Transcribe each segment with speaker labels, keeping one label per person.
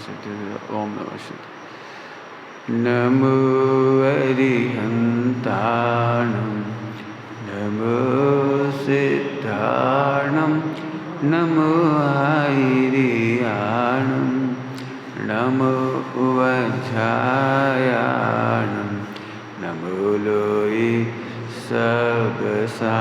Speaker 1: सिद्धि ओम नमः शिवाय। नमो अरिहन्ताणं नमो सिद्धाणं नमो आयर्याणं नमो वज्रायाणं नमो लोये सबसाहून्।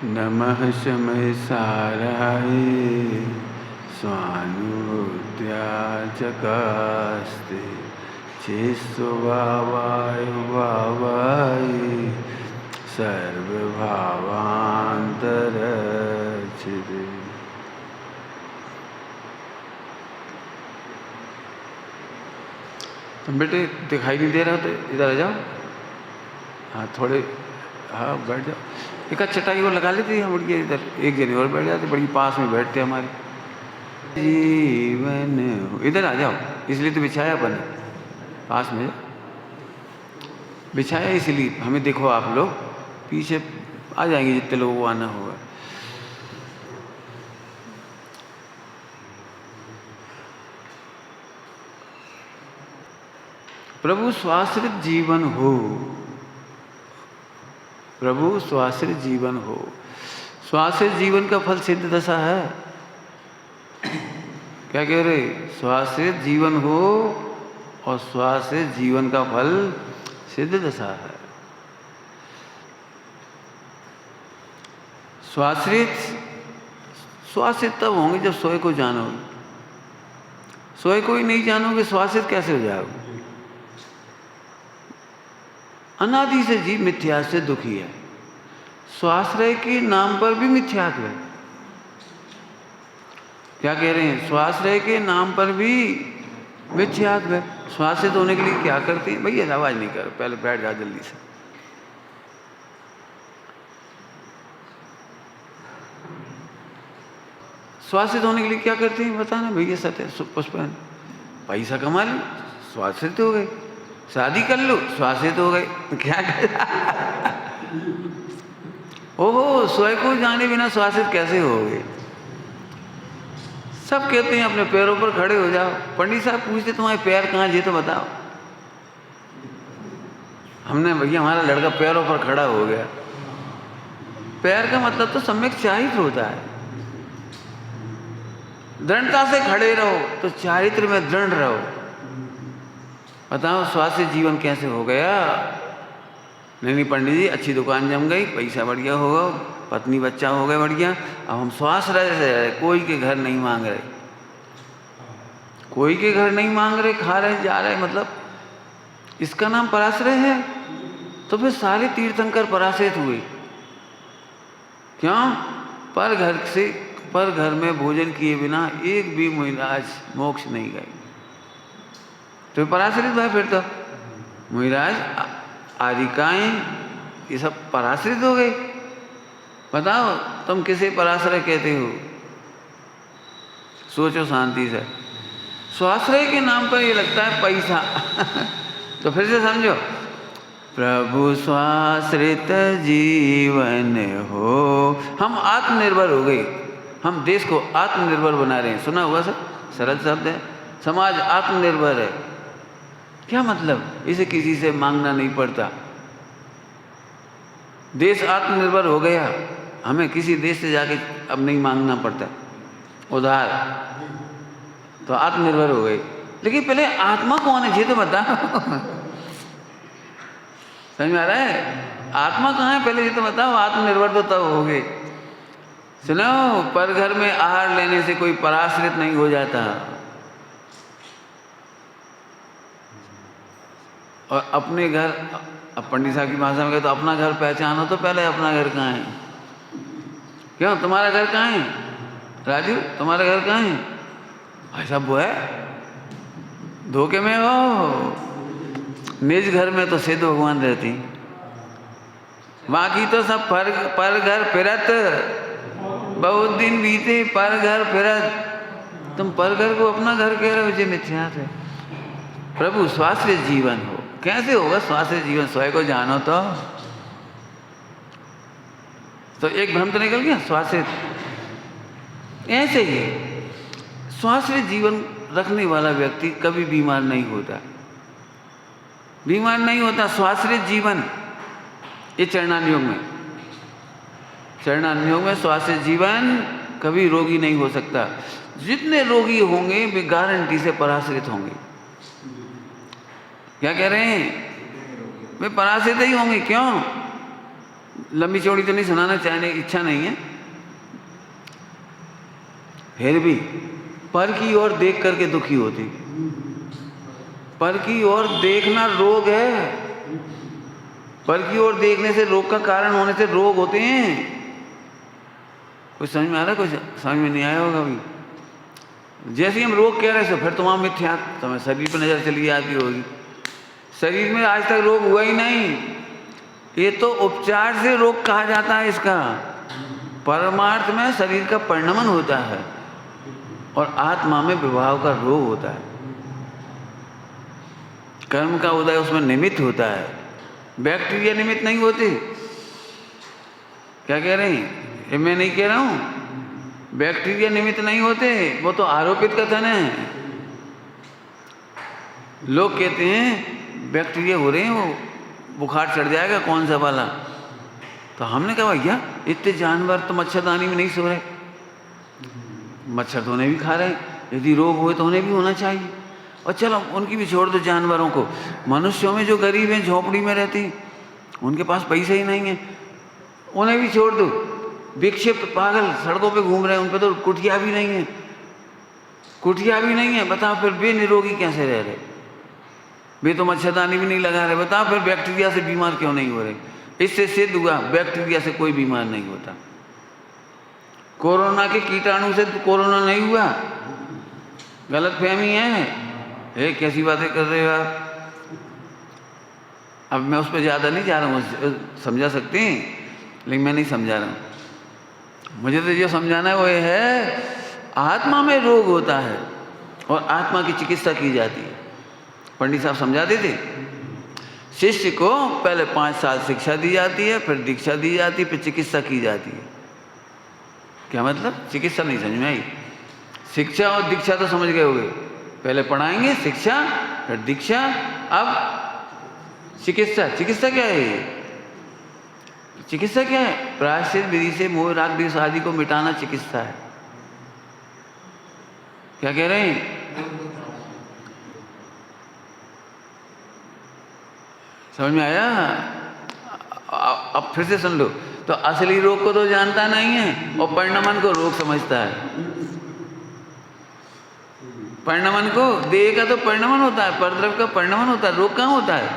Speaker 1: नमः शमय साराय स्वानुद्याचकास्ते चेस्वावाय वावाय सर्वभावान्तरचिते। तुम बेटे दिखाई नहीं दे रहा तो इधर आ जाओ। हाँ थोड़े, हाँ बैठ जाओ। एक चटाई और लगा लेती हम उठ के इधर, एक जने और बैठ जाते, बड़ी पास में बैठते हमारे। जीवन इधर आ जाओ, इसलिए तो बिछाया अपन पास में बिछाया, इसलिए हमें देखो आप लोग पीछे आ जाएंगे जितने लोगों को आना होगा। प्रभु स्वाश्रित जीवन हो, प्रभु स्वाश्रित जीवन हो। स्वाश्रित जीवन का फल सिद्ध दशा है। क्या कह रहे? स्वाश्रित जीवन हो और स्वाश्रित जीवन का फल सिद्ध दशा है। स्वाश्रित स्वाश्रित तब होंगे जब स्वयं को जानोगे। स्वयं को ही नहीं जानोगे, स्वाश्रित कैसे हो जाओगे? अनादि से जीव मिथ्या से दुखी है। स्वाश्रय के नाम पर भी मिथ्यात्व है। क्या कह रहे हैं? स्वाश्रय के नाम पर भी मिथ्यात्व है। स्वाश्रित होने के लिए क्या करते हैं? भैया आवाज नहीं कर, पहले बैठ जा जल्दी से। स्वाश्रित होने के लिए क्या करते हैं बताना भैया? सत्य पुष्पन पैसा कमा लो, स्वाश्रित हो गए। शादी कर लो, स्वाश्रित हो गए। क्या ओहो, स्वयं को जाने बिना स्वाश्रित कैसे हो गए? सब कहते हैं अपने पैरों पर खड़े हो जाओ। पंडित साहब पूछते तुम्हारे पैर कहाँ जी तो बताओ। हमने भैया हमारा लड़का पैरों पर खड़ा हो गया। पैर का मतलब तो सम्यक चारित्र होता है। दृढ़ता से खड़े रहो तो चारित्र में दृढ़ रहो। बताओ स्वास्थ्य जीवन कैसे हो गया? नहीं पंडित जी, अच्छी दुकान जम गई, पैसा बढ़िया होगा, पत्नी बच्चा हो गए बढ़िया, अब हम स्वास्थ्य रहे, कोई के घर नहीं मांग रहे, कोई के घर नहीं मांग रहे, खा रहे जा रहे, मतलब इसका नाम पराश्रय है? तो फिर सारे तीर्थंकर पराश्रित हुए। क्यों? पर घर में भोजन किए बिना एक भी मुनिराज मोक्ष नहीं गए। तो पराश्रित भाई, फिर तो मुनिराज आदिकाएं ये सब पराश्रित हो गए। बताओ तुम किसे पराश्रय कहते हो? सोचो शांति से। स्वाश्रय के नाम पर ये लगता है पैसा। तो फिर से समझो, प्रभु स्वाश्रित जीवन हो। हम आत्मनिर्भर हो गए, हम देश को आत्मनिर्भर बना रहे हैं। सुना हुआ सर, सरल शब्द है, समाज आत्मनिर्भर है। क्या मतलब? इसे किसी से मांगना नहीं पड़ता। देश आत्मनिर्भर हो गया, हमें किसी देश से जाके अब नहीं मांगना पड़ता उधार, तो आत्मनिर्भर हो गए। लेकिन पहले आत्मा कौन है ये तो बता। समझ में आ रहा है? आत्मा कहाँ है पहले ये तो बताओ। आत्मनिर्भर तो तब हो गए। सुनो, पर घर में आहार लेने से कोई पराश्रित नहीं हो जाता। और अपने घर, अब पंडित साहब की भाषा में कहे तो अपना घर पहचानो तो पहले अपना घर कहाँ है। क्यों, तुम्हारा घर कहाँ है राजू? तुम्हारा घर कहाँ है भाई साहब? वो है धोखे में हो। निज घर में तो सिद्ध भगवान रहती, बाकी तो सब पर घर फिरत। बहुत दिन बीते पर घर फिरत। तुम पर घर को अपना घर कह रहे हो, जो मिथ्या है। प्रभु स्वास्थ्य जीवन हो। कैसे होगा स्वास्थ्य जीवन? स्वयं को जानो तो एक भ्रम तो निकल गया। स्वास्थ्य ऐसे ही स्वास्थ्य जीवन रखने वाला व्यक्ति कभी बीमार नहीं होता, बीमार नहीं होता। स्वास्थ्य जीवन, ये चरणानुयोग में, चरणानुयोग में स्वास्थ्य जीवन कभी रोगी नहीं हो सकता। जितने रोगी होंगे वे गारंटी से पराश्रित होंगे। क्या कह रहे हैं? वे पराश्रित ही होंगे। क्यों? लंबी चौड़ी तो नहीं सुनाना चाहने इच्छा नहीं है, फिर भी पर की ओर देख करके दुखी होती। पर की ओर देखना रोग है। पर की ओर देखने से, रोग का कारण होने से रोग होते हैं। कुछ समझ में आ रहा है? कुछ समझ में नहीं आया होगा अभी। जैसे ही हम रोग कह रहे हैं फिर तुम्हारा मिथ्या, तुम्हें शरीर पर नजर चली आती होगी। शरीर में आज तक रोग हुआ ही नहीं, ये तो उपचार से रोग कहा जाता है इसका। परमार्थ में शरीर का परिणमन होता है और आत्मा में विभाव का रोग होता है। कर्म का उदय उसमें निमित्त होता है, बैक्टीरिया निमित्त नहीं होते। क्या कह रहे हैं? ये मैं नहीं कह रहा हूं, बैक्टीरिया निमित्त नहीं होते, वो तो आरोपित कथन है। लोग कहते हैं बैक्टीरिया हो रहे हैं, वो बुखार चढ़ जाएगा कौन सा वाला। तो हमने कहा भैया इतने जानवर तो मच्छरदानी में नहीं सो रहे, मच्छर तो उन्हें भी खा रहे हैं, यदि रोग हुए तो उन्हें भी होना चाहिए। और चलो उनकी भी छोड़ दो जानवरों को, मनुष्यों में जो गरीब हैं, झोपड़ी में रहती, उनके पास पैसे ही नहीं है, उन्हें भी छोड़ दो। विक्षिप्त पागल सड़कों पे घूम रहे हैं, उन पर तो कुटिया भी नहीं है, कुटिया भी नहीं है। बताओ फिर वे निरोगी कैसे रह रहे? वे तो मच्छरदानी भी नहीं लगा रहे। बताओ फिर बैक्टीरिया से बीमार क्यों नहीं हो रहे? इससे सिद्ध हुआ बैक्टीरिया से कोई बीमार नहीं होता। कोरोना के कीटाणु से तो कोरोना नहीं हुआ, गलत फहमी है। कैसी बातें कर रहे हो आप? अब मैं उस पर ज़्यादा नहीं जा रहा हूँ, समझा सकते हैं, लेकिन मैं नहीं समझा रहा हूँ। मुझे तो जो समझाना है वो ये है, आत्मा में रोग होता है और आत्मा की चिकित्सा की जाती है। पंडित साहब समझाते थे, शिष्य को पहले 5 साल शिक्षा दी जाती है, फिर दीक्षा दी जाती है, फिर चिकित्सा की जाती है। क्या मतलब? चिकित्सा नहीं समझ में आई। शिक्षा और दीक्षा तो समझ गए होंगे, पहले पढ़ाएंगे शिक्षा फिर दीक्षा, अब चिकित्सा। चिकित्सा क्या है? चिकित्सा क्या है? प्रायश्चित विधि से मोह राग द्वेष आदि को मिटाना चिकित्सा है। क्या कह रहे हैं? समझ में आया? अब फिर से सुन लो। तो असली रोग को तो जानता नहीं है और परिणमन को रोग समझता है। परिणमन को, देह का तो परिणमन होता है, परद्रव्य का परिणमन होता है, रोग कहाँ होता है?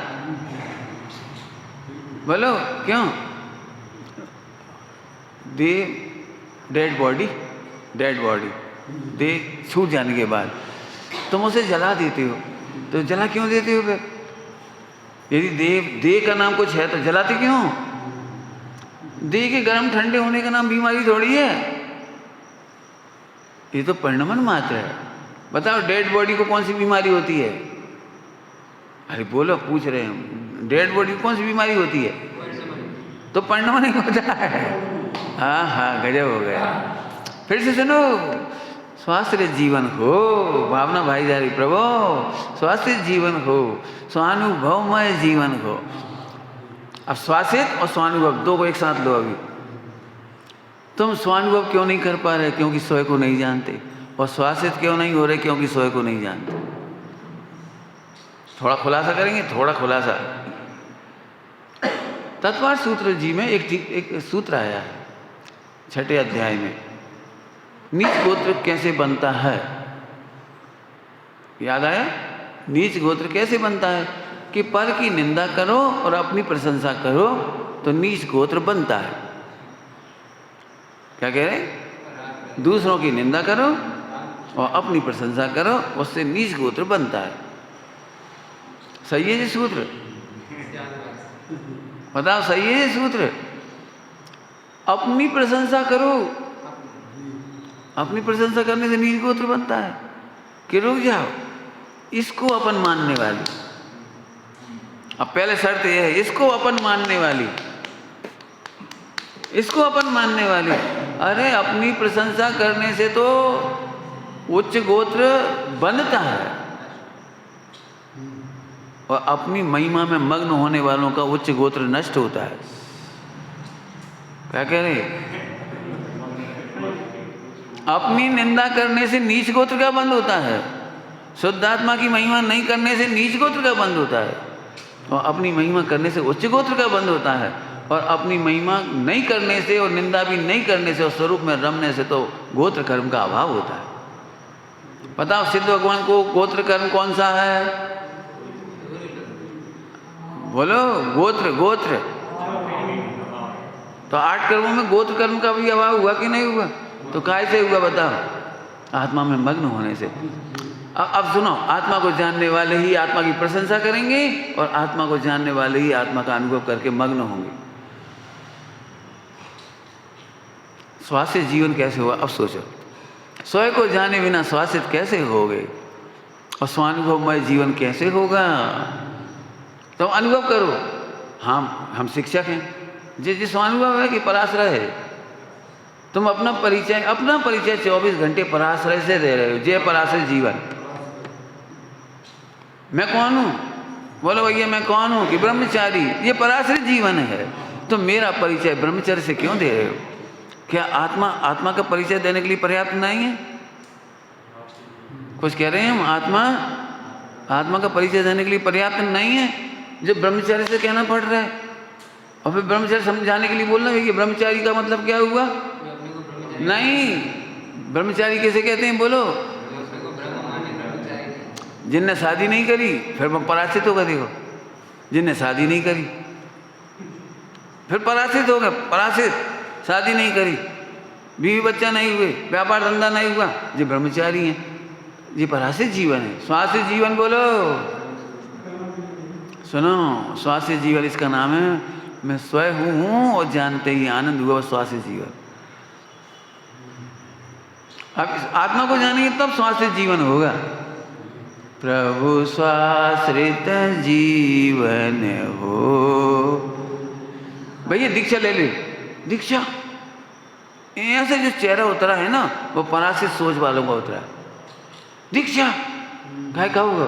Speaker 1: बोलो क्यों? देह डेड बॉडी, डेड बॉडी देह छूट जाने के बाद तुम उसे जला देते हो, तो जला क्यों देते हो फिर? यदि देह का नाम कुछ है तो जलाते क्यों? देह के गर्म ठंडे होने का नाम बीमारी थोड़ी है, ये तो परिणमन मात्र है। बताओ डेड बॉडी को कौन सी बीमारी होती है? अरे बोलो, पूछ रहे हैं, डेड बॉडी कौन सी बीमारी होती है? तो पढ़ना नहीं होता है। हाँ हाँ, गजब हो गया। फिर से सुनो, स्वास्थ्य जीवन हो, भावना भाईचारी प्रभु, स्वास्थ्य जीवन हो, स्वानुभवमय जीवन हो। अब स्वासित और स्वानुभव दो को एक साथ लो। अभी तुम स्वानुभव क्यों नहीं कर पा रहे? क्योंकि स्वयं को नहीं जानते। और स्वासित क्यों नहीं हो रहे? क्योंकि स्वयं को नहीं जानते। थोड़ा खुलासा करेंगे, थोड़ा खुलासा। तत्वार्थ सूत्र जी में एक सूत्र आया है 6ठे अध्याय में, नीच गोत्र कैसे बनता है। याद आया? नीच गोत्र कैसे बनता है कि पर की निंदा करो और अपनी प्रशंसा करो तो नीच गोत्र बनता है। क्या कह रहे? दूसरों की निंदा करो और अपनी प्रशंसा करो, उससे नीच गोत्र बनता है। सही है ये सूत्र? बताओ, सही है ये सूत्र? अपनी प्रशंसा करो, अपनी प्रशंसा करने से नीच गोत्र बनता है। कि रुक जाओ, इसको अपन मानने वाली। अब पहले शर्त यह है, इसको अपन मानने वाली, इसको अपन मानने वाली। अरे अपनी प्रशंसा करने से तो उच्च गोत्र बनता है, और अपनी महिमा में मग्न होने वालों का उच्च गोत्र नष्ट होता है। क्या कह रहे? अपनी निंदा करने से नीच गोत्र का बंद होता है, शुद्ध आत्मा की महिमा नहीं करने से नीच गोत्र का बंद होता है, और अपनी महिमा करने से उच्च गोत्र का बंद होता है। और अपनी महिमा नहीं करने से और निंदा भी नहीं करने से और स्वरूप में रमने से तो गोत्र कर्म का अभाव होता है। बताओ, सिद्ध भगवान को गोत्र कर्म कौन सा है? बोलो, गोत्र। गोत्र तो 8 कर्मों में गोत्र कर्म का भी अभाव हुआ कि नहीं हुआ? तो काय से हुआ बताओ? आत्मा में मग्न होने से। अब सुनो, आत्मा को जानने वाले ही आत्मा की प्रशंसा करेंगे और आत्मा को जानने वाले ही आत्मा का अनुभव करके मग्न होंगे। स्वास्थ्य जीवन कैसे हुआ? अब सोचो, स्वयं को जाने बिना स्वास्थ्य कैसे होगे? और स्वानुभवमय जीवन कैसे होगा? तो अनुभव करो। हम शिक्षक हैं, जिस स्वानुभव है कि पराश्रय है। तुम अपना परिचय 24 घंटे पराश्रय से दे रहे हो। जय पराश्रय जीवन। मैं कौन हूँ? बोलो भैया, मैं कौन हूँ? कि ब्रह्मचारी। ये पराश्रय जीवन है। तो मेरा परिचय ब्रह्मचर्य से क्यों दे रहे हो? क्या आत्मा का परिचय देने के लिए पर्याप्त नहीं है? कुछ कह रहे हैं हम? आत्मा का परिचय देने के लिए पर्याप्त नहीं है, जो ब्रह्मचारी से कहना पड़ रहा है। और फिर ब्रह्मचारी समझाने के लिए बोलना है कि ब्रह्मचारी का मतलब क्या हुआ? नहीं, ब्रह्मचारी कैसे कहते हैं? बोलो, जिनने शादी नहीं करी, फिर पराश्रित होगा। देखो, जिनने शादी नहीं करी फिर पराश्रित होगा। पराश्रित, शादी नहीं करी, बीवी बच्चा नहीं हुए, व्यापार धंधा नहीं हुआ, ये ब्रह्मचारी हैं। ये पराश्रित जीवन है। स्वास्थ्य जीवन बोलो, सुनो, स्वास्थ्य जीवन इसका नाम है। मैं स्वयं हूँ और जानते ही आनंद हुआ, स्वास्थ्य जीवन। अब आत्मा को जानेंगे तब स्वास्थ्य जीवन होगा। प्रभु स्वाश्रित जीवन हो। भैया दीक्षा ले ले। दीक्षा ऐसे जो चेहरा उतरा है ना, वो पराश्रित सोच वालों का उतरा है। दीक्षा काय का होगा?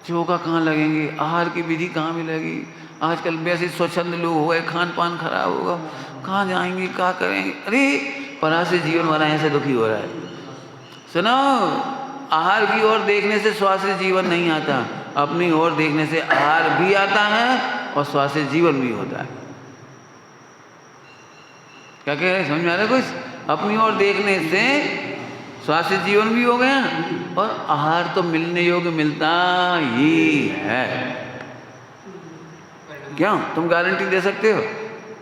Speaker 1: चौका कहाँ लगेंगे? आहार की विधि कहाँ मिलेगी? आजकल वैसे स्वच्छंद लोग हो गए, खान पान खराब होगा, कहाँ जाएंगे, क्या करेंगे? अरे पराश्रित जीवन वाला ऐसे दुखी हो रहा है। सुनो, आहार की ओर देखने से स्वास्थ्य जीवन नहीं आता, अपनी ओर देखने से आहार भी आता है और स्वास्थ्य जीवन भी होता है। क्या कह रहे हैं? समझ में आ रहा है कुछ? अपनी ओर देखने से स्वास्थ्य जीवन भी हो गया और आहार तो मिलने योग्य मिलता ही है। क्यों? तुम गारंटी दे सकते हो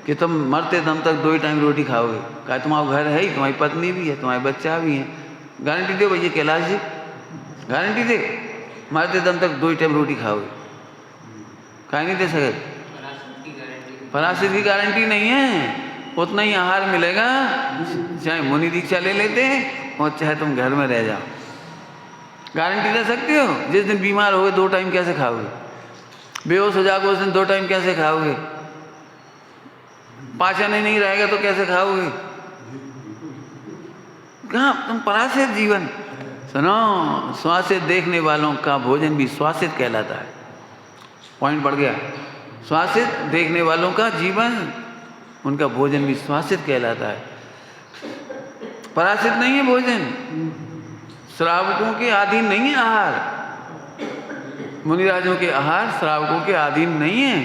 Speaker 1: कि तुम मरते दम तक 2 टाइम रोटी खाओगे? क्या तुम्हारा घर है ही, तुम्हारी पत्नी भी है, तुम्हारे बच्चा भी है। गारंटी दो भैया कैलाश जी, गारंटी दे, मरते दम तक 2 टाइम रोटी खाओगे? क्या नहीं दे सके? पराश्रित की गारंटी नहीं है। उतना ही आहार मिलेगा, चाहे मुनि दीक्षा ले लेते हैं और चाहे तुम घर में रह जाओ। गारंटी दे सकते हो? जिस दिन बीमार हो गए 2 टाइम कैसे खाओगे? बेहोश हो जाओगे उस दिन 2 टाइम कैसे खाओगे? पाचन ही नहीं रहेगा तो कैसे खाओगे? कहाँ तुम परासित जीवन। सुनो, स्वासित देखने वालों का भोजन भी स्वासित कहलाता है। पॉइंट बढ़ गया। स्वासित देखने वालों का जीवन, उनका भोजन भी स्वासित कहलाता है। परासित नहीं है भोजन, श्रावकों के अधीन नहीं है आहार। मुनिराजों के आहार श्रावकों के अधीन नहीं है,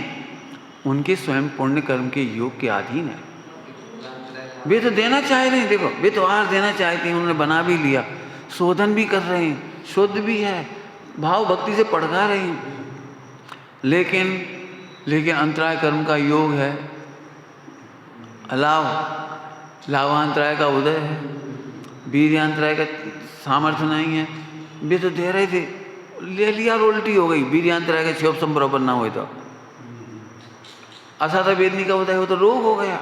Speaker 1: उनके स्वयं पुण्य कर्म के योग के अधीन है। वे तो देना चाह रहे हैं, देखो वे तो आहार देना चाहते हैं, उन्होंने बना भी लिया, शोधन भी कर रहे हैं, शुद्ध भी है, भाव भक्ति से पढ़ा रहे हैं, लेकिन अंतराय कर्म का योग है, लाभांतराय का उदय है, वीर्यांतराय का सामर्थ्य नहीं है। वे तो दे रहे थे, ले लिया और उल्टी हो गई। वीर्यांतराय का क्षोभ बराबर ना हुए तो असाधा वेदनी का उदय हो तो रोग हो गया,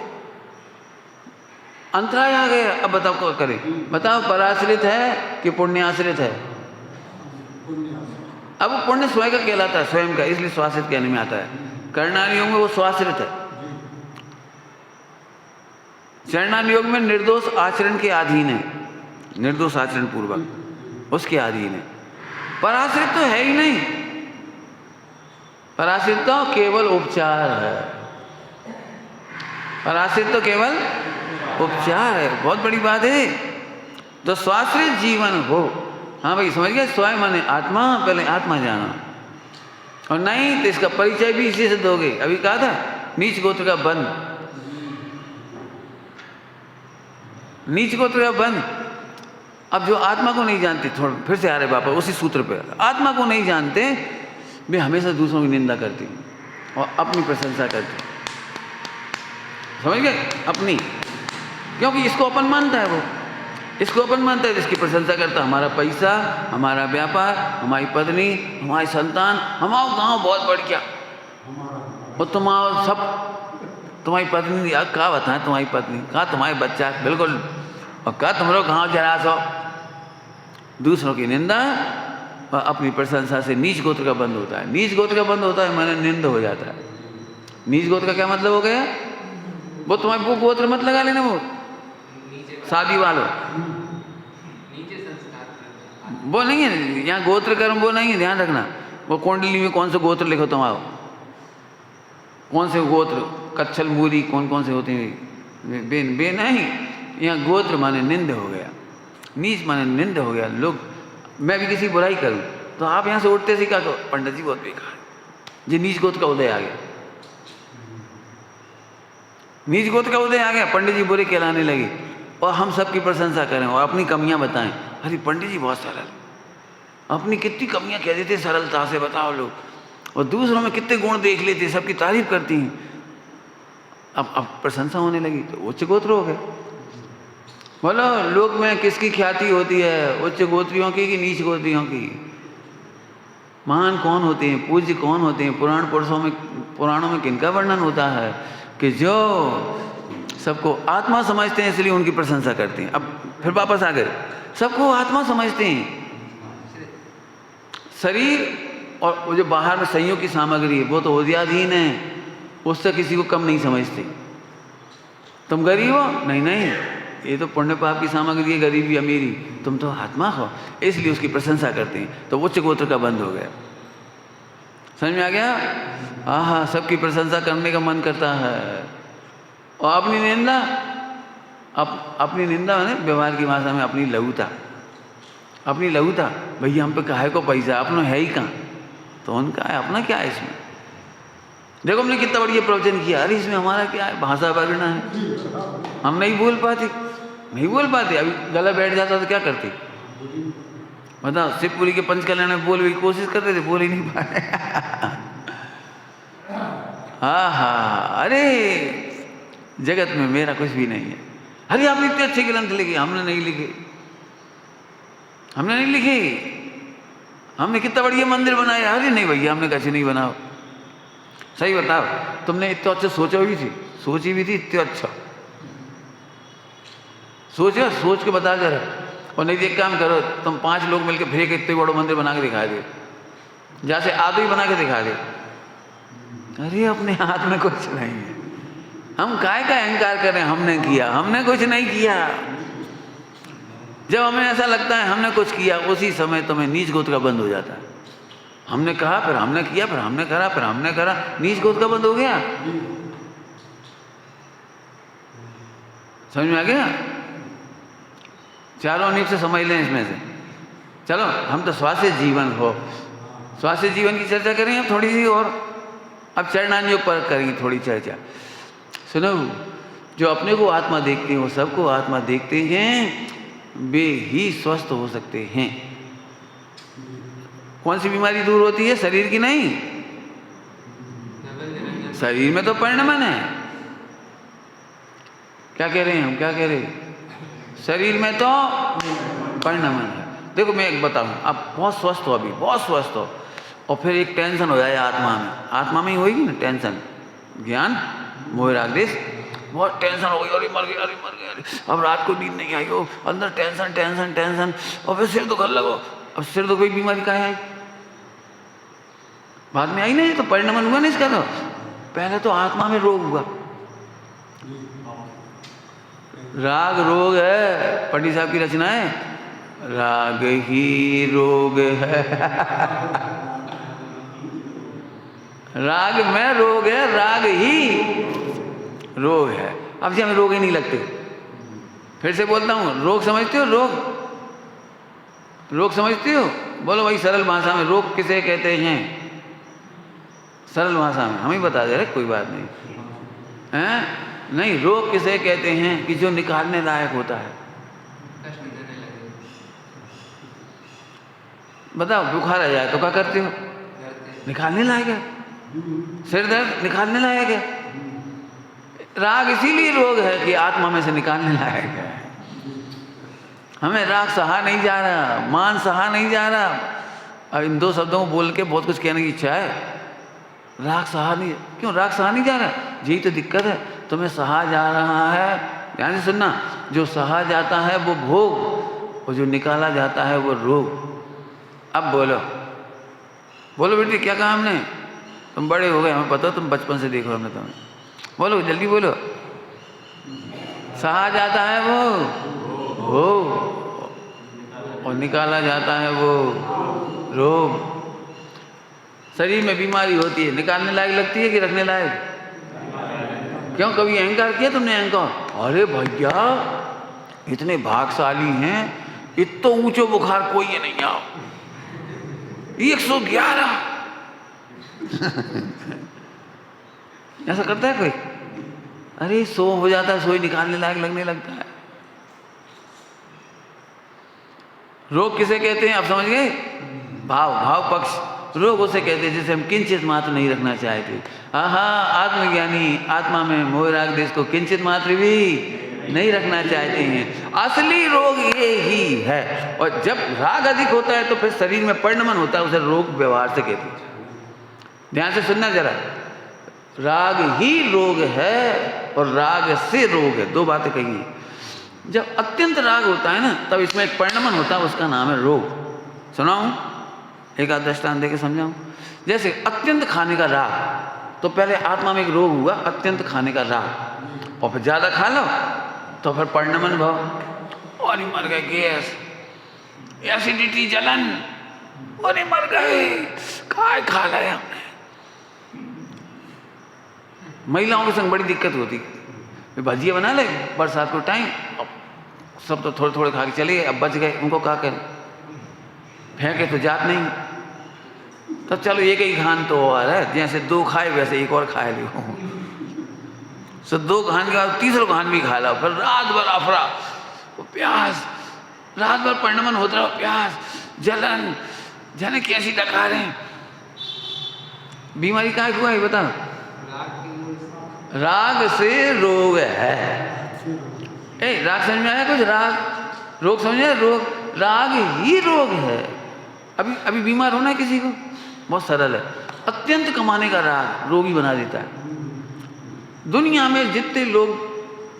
Speaker 1: अंतराय आ गया। अब बताओ क्या करें? बताओ पराश्रित है कि पुण्य आश्रित है? अब पुण्य स्वयं का कहलाता है, स्वयं का, इसलिए स्वाश्रित कहने में आता है। करणान योग में वो स्वाश्रित है, चरणान योग में निर्दोष आचरण के अधीन है, निर्दोष आचरण पूर्वक उसके अधीन है। पराश्रित तो है ही नहीं, पराश्रित तो केवल उपचार है, पराश्रित तो केवल उपचार है। बहुत बड़ी बात है। तो स्वाश्रित जीवन हो, हाँ भाई समझ गए, स्वयं माने आत्मा, पहले आत्मा जाना, और नहीं तो इसका परिचय भी इसी से दोगे। अभी कहा था नीच गोत्र का बंध, नीच गोत्र का बंध। अब जो आत्मा को नहीं जानते, थोड़ा फिर से आ रहे बापा उसी सूत्र पे, आत्मा को नहीं जानते वे हमेशा दूसरों की निंदा करती और अपनी प्रशंसा करती, समझ गए? अपनी, क्योंकि इसको अपन मानता है, वो इसको अपन मानता है, इसकी प्रशंसा करता। हमारा पैसा, हमारा व्यापार, हमारी पत्नी, हमारी संतान, हमारा गांव बहुत बढ़ गया, और तुम्हारा सब, तुम्हारी पत्नी कहा बताएं, तुम्हारी पत्नी कहा, तुम्हारे बच्चा बिल्कुल, और कहा तुम लोग गाँव जरा सो। दूसरों की निंदा और अपनी प्रशंसा से नीच गोत्र का बंद होता है। नीच गोत्र का बंद होता है माने निंद हो जाता है। नीच गोत्र का क्या मतलब हो गया? वो तुम्हारे वो गोत्र मत लगा लेना, वो शादी वालों, वो नहीं है यहाँ गोत्र कर्म, वो नहीं है, ध्यान रखना। वो कुंडली में कौन से गोत्र लिखो तुम्हारा, कौन से गोत्र, कच्छल मूरी कौन कौन से होते हैं, बे नहीं, यहाँ गोत्र माने निंद हो गया, नीच माने निंद हो गया। लोग, मैं भी किसी बुराई करूं तो आप यहाँ से उठते से क्या कहो, पंडित जी बहुत बेकार, जी नीच गोत्र का उदय आ गया, नीच गोत्र का उदय आ गया, पंडित जी बुरे कहलाने लगे, और हम सबकी प्रशंसा करें और अपनी कमियां बताएं। अरे पंडित जी बहुत सरल, अपनी कितनी कमियां कह देते सरलता से, बताओ लोग, और दूसरों में कितने गुण देख लेते, सबकी तारीफ करती हैं। अब प्रशंसा होने लगी तो उच्च गोत्र हो गए। बोलो लोक में किसकी ख्याति होती है, उच्च गोत्रियों की कि नीच गोत्रियों की? महान कौन होते हैं, पूज्य कौन होते हैं? पुराणों में किनका वर्णन होता है कि जो सबको आत्मा समझते हैं, इसलिए उनकी प्रशंसा करते हैं। अब फिर वापस आ गए, सबको आत्मा समझते हैं, शरीर और वो जो बाहर में संयोग की सामग्री है वो तो उदयाधीन है, उससे किसी को कम नहीं समझते। तुम गरीब हो, नहीं, ये तो पुण्य पाप की सामग्री है, गरीबी अमीरी, तुम तो आत्मा हो, इसलिए उसकी प्रशंसा करते हैं। तो उच्च गोत्र का बंद हो गया। समझ में आ गया? आहा, सबकी प्रशंसा करने का मन करता है, और अपनी निंदा, अपनी निंदा है व्यवहार की भाषा में अपनी लघुता, अपनी लघुता। भैया हम पे काहे को पैसा, अपना है ही कहाँ, तो उनका है, अपना क्या है इसमें? देखो हमने कितना बढ़िया प्रवचन किया, अरे इसमें हमारा क्या है, भाषा वर्णना है, हम नहीं बोल पाते। अभी गला बैठ जाता तो क्या करते, बताओ? शिवपुरी के पंचकल्याण में बोलने की कोशिश करते थे, बोल ही नहीं पाए। हाँ, अरे जगत में मेरा कुछ भी नहीं है। अरे आपने इतने अच्छे ग्रंथ लिखे, हमने नहीं लिखे, हमने कितना बढ़िया मंदिर बनाया। अरे नहीं भैया हमने कैसे नहीं बनाओ। सही बताओ, तुमने इतना अच्छा सोची भी थी इतना अच्छा सोच के बता कर, और नहीं एक काम करो, तुम 5 लोग मिलकर फिर इतने बड़ा मंदिर बना के दिखा दे, जहाँ से आदमी बना के दिखा दे, अरे अपने हाथ में कुछ नहीं है, हम काय का अहंकार करें हमने किया, हमने कुछ नहीं किया। जब हमें ऐसा लगता है हमने कुछ किया, उसी समय तुम्हें नीच गोद का बंद हो जाता है। हमने कहा, फिर हमने किया, फिर हमने करा, फिर हमने करा, नीच गोद का बंद हो गया। समझ में आ गया? चारों अनीब से समझ लें इसमें से। चलो हम तो स्वास्थ्य जीवन हो, स्वास्थ्य जीवन की चर्चा करें अब थोड़ी सी, और अब चरणानुयोग पर करेंगे थोड़ी चर्चा। सुनो, जो अपने को आत्मा देखते हैं वो सबको आत्मा देखते हैं, वे ही स्वस्थ हो सकते हैं। कौन सी बीमारी दूर होती है? शरीर की नहीं, शरीर में तो परिणमन है। क्या कह रहे हैं हम, क्या कह रहे हैं? शरीर में तो परिणमन है। देखो मैं एक बताऊं, आप बहुत स्वस्थ हो, अभी बहुत स्वस्थ हो, और फिर एक टेंशन हो जाए आत्मा में, आत्मा में ही होगी ना टेंशन, ज्ञान मोह राग देश, बहुत टेंशन हो गई, अरे मर गए, अरे मर गए, अब रात को नींद नहीं आई हो, अंदर टेंशन टेंशन टेंशन, और फिर सिर दुखने लगो। अब सिर दुख कोई बीमारी कहाँ आई? बाद में आई नहीं, तो परिणमन हुआ नहीं इसका। तो पहले तो आत्मा में रोग हुआ, राग रोग है, पंडित साहब की रचना है, राग ही रोग है। राग में रोग है, राग ही रोग है। अब से हमें रोग ही नहीं लगते। फिर से बोलता हूं, रोग समझते हो? रोग, रोग समझते हो? बोलो भाई सरल भाषा में, रोग किसे कहते हैं? सरल भाषा में हम ही बता दे रहे, कोई बात नहीं हैं? नहीं, रोग किसे कहते हैं कि जो निकालने लायक होता है। बताओ, बुखार आ जाए तो क्या करते हो? निकालने लायक है। सिर दर्द निकालने लायक है। राग इसीलिए रोग है कि आत्मा में से निकालने लायक है। हमें राग सहा नहीं जा रहा, मान सहा नहीं जा रहा। अब इन दो शब्दों को बोल के बहुत कुछ कहने की इच्छा है। राग सहा नहीं, क्यों राग सहा नहीं जा रहा? यही तो दिक्कत है, तुम्हें सहा जा रहा है। ध्यान से सुनना, जो सहा जाता है वो भोग, और जो निकाला जाता है वो रोग। अब बोलो, बोलो बेटी, क्या कहा हमने? तुम बड़े हो गए, हमें पता, तुम बचपन से देखो हमने तुम्हें। बोलो जल्दी बोलो। सहा जाता है वो भोग, और निकाला जाता है वो रोग। शरीर में बीमारी होती है, निकालने लायक लगती है कि रखने लायक? क्यों, कभी अहंकार किया तुमने? अहंकार, अरे भैया इतने भागशाली हैं, इतना ऊंचो बुखार कोई है नहीं आओ, 111। ऐसा करता है कोई? अरे 100 हो जाता है, 100 ही निकालने लायक लगने लगता है। रोग किसे कहते हैं? आप समझ गए? भाव, भाव पक्ष रोग उसे कहते हैं जिसे हम किंचित मात्र नहीं रखना चाहते। हाँ, आत्मज्ञानी आत्मा में मोह राग देश को किंचित मात्र भी नहीं रखना चाहते हैं। असली रोग ये ही है। और जब राग अधिक होता है तो फिर शरीर में परिणमन होता है, उसे रोग व्यवहार से कहते हैं। ध्यान से सुनना जरा, राग ही रोग है और राग से रोग है, दो बातें कही हैं। जब अत्यंत राग होता है ना, तब इसमें एक परिणमन होता है, उसका नाम है रोग। सुनाऊं एक आध दृष्टांत देके समझाऊं। जैसे अत्यंत खाने का राग, तो पहले आत्मा में एक रोग हुआ अत्यंत खाने का राग, और फिर ज्यादा खा लो तो फिर परिणमन भाव, और मर गए, गैस, एसिडिटी, जलन, और मर गए, काय खा लिया हमने। महिलाओं के संग बड़ी दिक्कत होती, भजिया बना ले बरसात को टाइम, सब तो थोड़े थोड़े खा के चले गए, अब बच गए, उनको क्या करें? फेंके तो जात नहीं, तो चलो एक ही खान तो और है, जैसे 2 खाए वैसे एक और खाए लियो। सो 2 खान के बाद तीसरा खान भी खा लो, फिर रात भर अफरा, प्यास, रात भर परिणमन होता रहा, प्यास, जलन, जाने कैसी डकार है। बीमारी क्या हुआ है बता? राग से रोग है। राग समझ में आया कुछ? राग रोग समझ आया? रोग, राग ही रोग है। अभी बीमार होना है किसी को, बहुत सरल है, अत्यंत कमाने का राग रोगी बना देता है। दुनिया में जितने लोग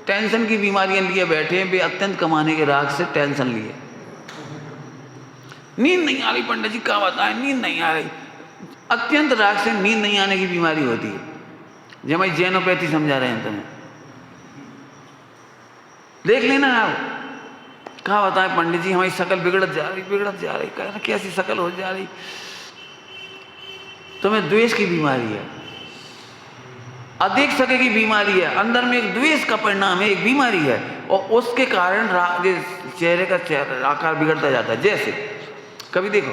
Speaker 1: टेंशन की बीमारियां लिए बैठे हैं, वे अत्यंत कमाने के राग से टेंशन लिए। नींद नहीं आ रही पंडित जी, क्या बताएं, नींद नहीं आ रही, अत्यंत राग से नींद नहीं आने की बीमारी होती है, जो हमारी जैनोपैथी समझा रहे हैं तुम्हें। देख लेना आप, कहा बताएं पंडित जी हमारी शकल बिगड़त जा रही, कहना कैसी शकल हो जा रही, तुम्हें द्वेष की बीमारी है, अदेख सके की बीमारी है, अंदर में एक द्वेष का परिणाम है, एक बीमारी है, और उसके कारण चेहरे का आकार बिगड़ता जाता है। जैसे कभी देखो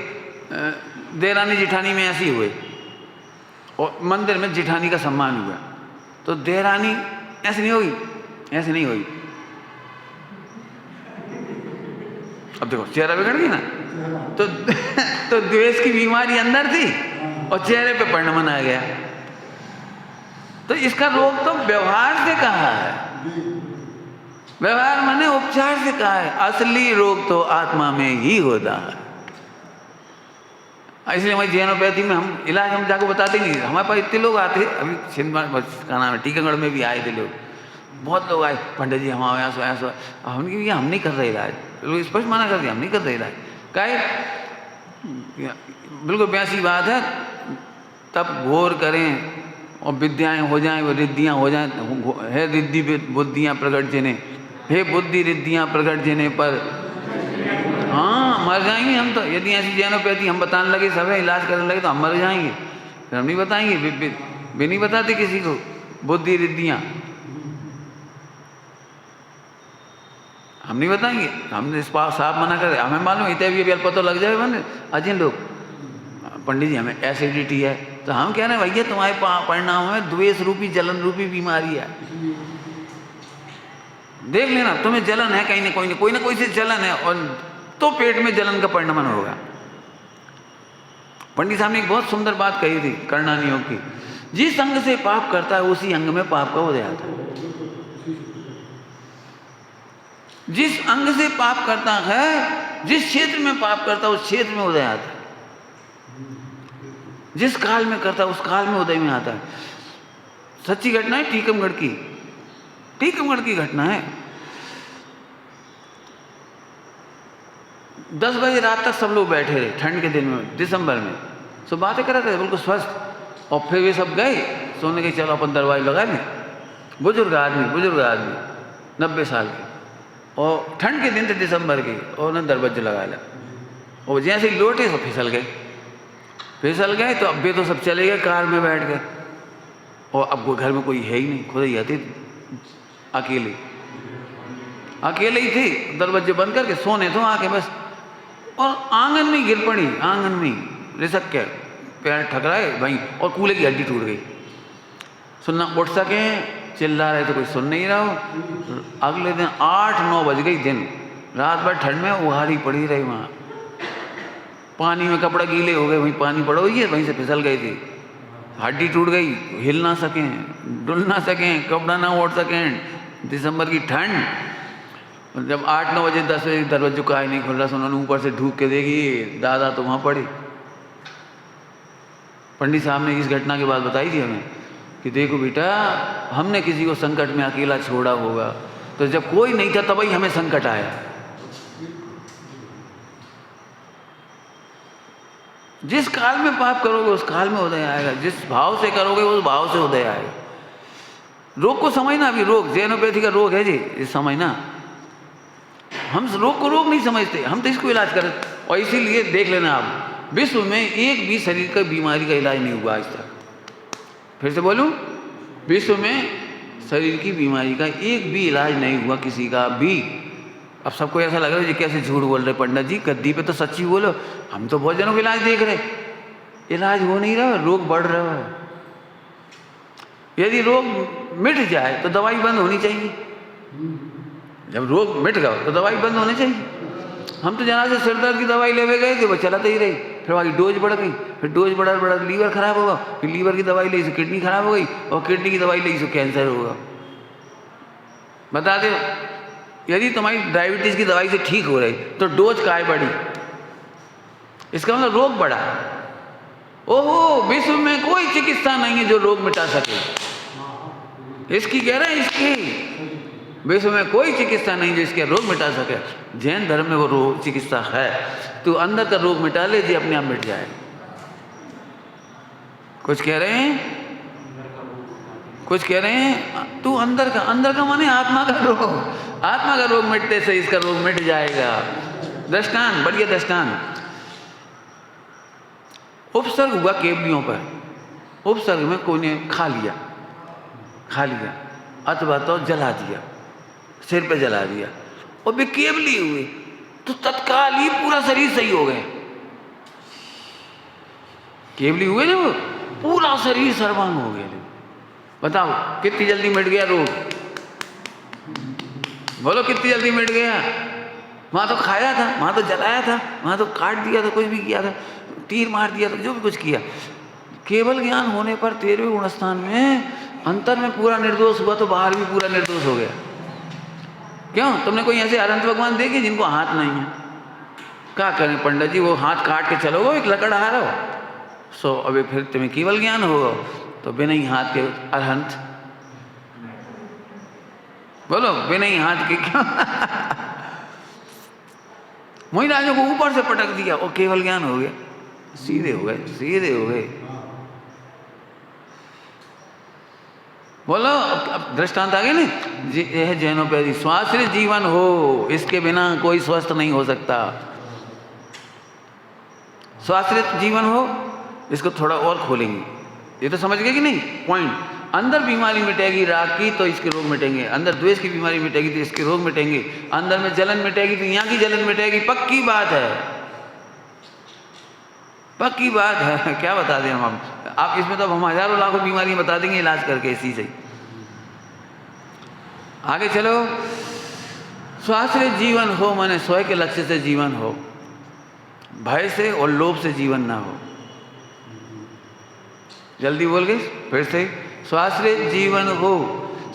Speaker 1: देरानी जिठानी में ऐसी हुए और मंदिर में जिठानी का सम्मान हुआ, तो देरानी ऐसी नहीं होगी, ऐसी नहीं होगी। अब देखो चेहरा बिगड़ गई ना, तो द्वेष की बीमारी अंदर थी और चेहरे पे परिणाम आ गया। तो इसका रोग तो व्यवहार से कहा है, व्यवहार माने उपचार से कहा है, असली रोग तो आत्मा में ही होता है। इसलिए हमारी जैनोपैथी में हम इलाज हम जाको बताते नहीं। हमारे पास इतने लोग आते, अभी सिंधमा का नाम है टीकमगढ़ में भी आए थे लोग, बहुत लोग आए, पंडित जी हमारे यहाँ ऐसा, हमने कहा हम नहीं कर रहे इलाज, लोग स्पष्ट मना कर दिया हम नहीं कर रहे इलाज। काहे बिल्कुल वैसी बात है, तब घोर करें और विद्याएं हो जाएं, वो रिद्धियाँ हो जाएं, है रिद्धि बुद्धियाँ प्रकट जिने, हे बुद्धि रिद्धियाँ प्रकट जिने पर, हाँ मर जाएंगे हम तो। यदि ऐसी जैनोपैथी हम बताने लगे, सब इलाज करने लगे तो हम मर जाएंगे, फिर हम नहीं बताएंगे, वे नहीं बताते किसी को बुद्धि रिद्धियाँ, हम नहीं बताएंगे, हमने साफ मना कर, हमें मालूम इतने भी अल्प तो लग जाए मैंने अजय लोग, पंडित जी हमें एसिडिटी है, तो हम कह रहे हैं भैया तुम्हारे परिणाम में द्वेष रूपी जलन रूपी बीमारी है। देख लेना तुम्हें जलन है कहीं ना कोई से जलन है, और तो पेट में जलन का परिणाम होगा। पंडित साहब ने एक बहुत सुंदर बात कही थी कर्णानी योग की, जिस अंग से पाप करता है उसी अंग में पाप का उदय आता है। जिस अंग से पाप करता है, जिस क्षेत्र में पाप करता है उस क्षेत्र में उदय आता है, जिस काल में करता है उस काल में उदय में आता है। सच्ची घटना है, टीकमगढ़ की घटना है। 10 बजे रात तक सब लोग बैठे रहे, ठंड के दिन में, दिसंबर में, सब बातें कर रहे थे बिल्कुल स्वस्थ, और फिर वे सब गए सोने के, चलो अपन दरवाजे लगा लें। बुजुर्ग आदमी 90 साल के, और ठंड के दिन थे दिसंबर के, और उन्होंने दरवाजे लगा लिया, और जैसे ही लौटे तो फिसल गए। तो अब वे तो सब चले गए, कार में बैठ गए, और अब घर में कोई है ही नहीं, खुद ही आती अकेले ही थे, दरवाजे बंद करके सोने तो आके बस, और आंगन में गिर पड़ी, आंगन में रिसक के पैर ठकराए भाई, और कूल्हे की हड्डी टूट गई। सुनना उठ सके, चिल्ला रहे तो कोई सुन नहीं रहा हो। अगले दिन 8-9 बज गई, दिन रात भर ठंड में उघाड़ी पड़ी रही, वहाँ पानी में कपड़ा गीले हो गए, वहीं पानी पड़ा हुई है, वहीं से फिसल गई थी, हड्डी टूट गई, हिल ना सकें, डुल ना सकें, कपड़ा ना ओढ़ सकें, दिसंबर की ठंड। जब 8-9 बजे 10 बजे दरवाजे का नहीं खुल रहा, उन्होंने ऊपर से ढूक के देखी, दादा तो वहाँ पड़ी। पंडित साहब ने इस घटना के बाद बताई थी हमें कि देखो बेटा, हमने किसी को संकट में अकेला छोड़ा होगा, तो जब कोई नहीं था तभी हमें संकट आया। जिस काल में पाप करोगे उस काल में उदय आएगा, जिस भाव से करोगे उस भाव से उदय आएगा। रोग को समझना, अभी रोग जैनोपैथी का रोग है जी, इस समझना। हम रोग को रोग नहीं समझते, हम तो इसको इलाज करें। और इसीलिए देख लेना आप, विश्व में एक भी शरीर का बीमारी का इलाज नहीं हुआ आज तक। फिर से बोलूं, विश्व में शरीर की बीमारी का एक भी इलाज नहीं हुआ, किसी का भी। अब सबको ऐसा लग रहा है जी कैसे झूठ बोल रहे पंडित जी, गद्दी पे तो सच्ची बोलो, हम तो बहुत जनों का इलाज देख रहे, इलाज हो नहीं रहा, रोग बढ़ रहा है। यदि रोग मिट जाए तो दवाई बंद होनी चाहिए, जब रोग मिट गया तो दवाई बंद होनी चाहिए। हम तो जहाँ से सिर दर्द की दवाई लेवे गए थे, वो चलाते ही रही, फिर वहाँ डोज बढ़ गई, फिर डोज बढ़ा लीवर खराब होगा, फिर लीवर की दवाई ली तो किडनी खराब हो गई, और किडनी की दवाई ली तो कैंसर होगा। बता दो, यदि तुम्हारी डायबिटीज की दवाई से ठीक हो रही तो डोज काय बढ़ी, इसका मतलब रोग बढ़ा। ओहो, विश्व में कोई चिकित्सा नहीं है जो रोग मिटा सके। इसकी कह रहे हैं, इसकी विश्व में कोई चिकित्सा नहीं जो इसके रोग मिटा सके। जैन धर्म में वो रोग चिकित्सा है, तो अंदर का रोग मिटा ले जी, अपने आप मिट जाए। कुछ कह रहे हैं, कुछ कह रहे हैं तू अंदर का माने आत्मा का रोग, आत्मा का रोग मिटने से इसका रोग मिट जाएगा। दृष्टांत, बढ़िया दृष्टांत। उपसर्ग हुआ केवलियों पर, उपसर्ग में कोई ने खा लिया अथवा तो जला दिया, सिर पे जला दिया और वे केवली हुए तो तत्काल ही पूरा शरीर सही हो गए। केवली हुए ना वो, पूरा शरीर सर्वांग हो गया। बताओ कितनी जल्दी मिट गया रोग, बोलो कितनी जल्दी मिट गया। वहां तो खाया था, वहां तो जलाया था, वहां तो काट दिया था, कुछ भी किया था, तीर मार दिया था, जो भी कुछ किया। केवल ज्ञान होने पर 13वें गुणस्थान में अंतर में पूरा निर्दोष हुआ तो बाहर भी पूरा निर्दोष हो गया। क्यों? तुमने कोई ऐसे अनंत भगवान देखे जिनको हाथ नहीं है? क्या करें पंडित जी, वो हाथ काट के चलो, वो एक लकड़हार हो सो अबे फिर तुम्हें केवल ज्ञान होगा तो बिना ही हाथ के अरहंत, बोलो बिना ही हाथ के क्या मोहिराजों को ऊपर से पटक दिया और केवल ज्ञान हो गया, सीधे हो गए, सीधे हो गए। बोलो अब दृष्टांत आ गए ना, यह जैनोपैथी स्वाश्रित जीवन हो, इसके बिना कोई स्वस्थ नहीं हो सकता। स्वाश्रित जीवन हो, इसको थोड़ा और खोलेंगे, ये तो समझ गए कि नहीं पॉइंट। अंदर बीमारी मिटेगी राग की तो इसके रोग मिटेंगे, अंदर द्वेष की बीमारी मिटेगी तो इसके रोग मिटेंगे, अंदर में जलन मिटेगी तो यहाँ की जलन मिटेगी। पक्की बात है, पक्की बात है। क्या बता दें हम आप इसमें तो हम हजारों लाखों बीमारियां बता देंगे इलाज करके इसी से। आगे चलो, स्वाश्रित जीवन हो माने स्वयं के लक्ष्य से जीवन हो, भय से और लोभ से जीवन ना हो। जल्दी बोल गए फिर से, स्वाश्रित जीवन हो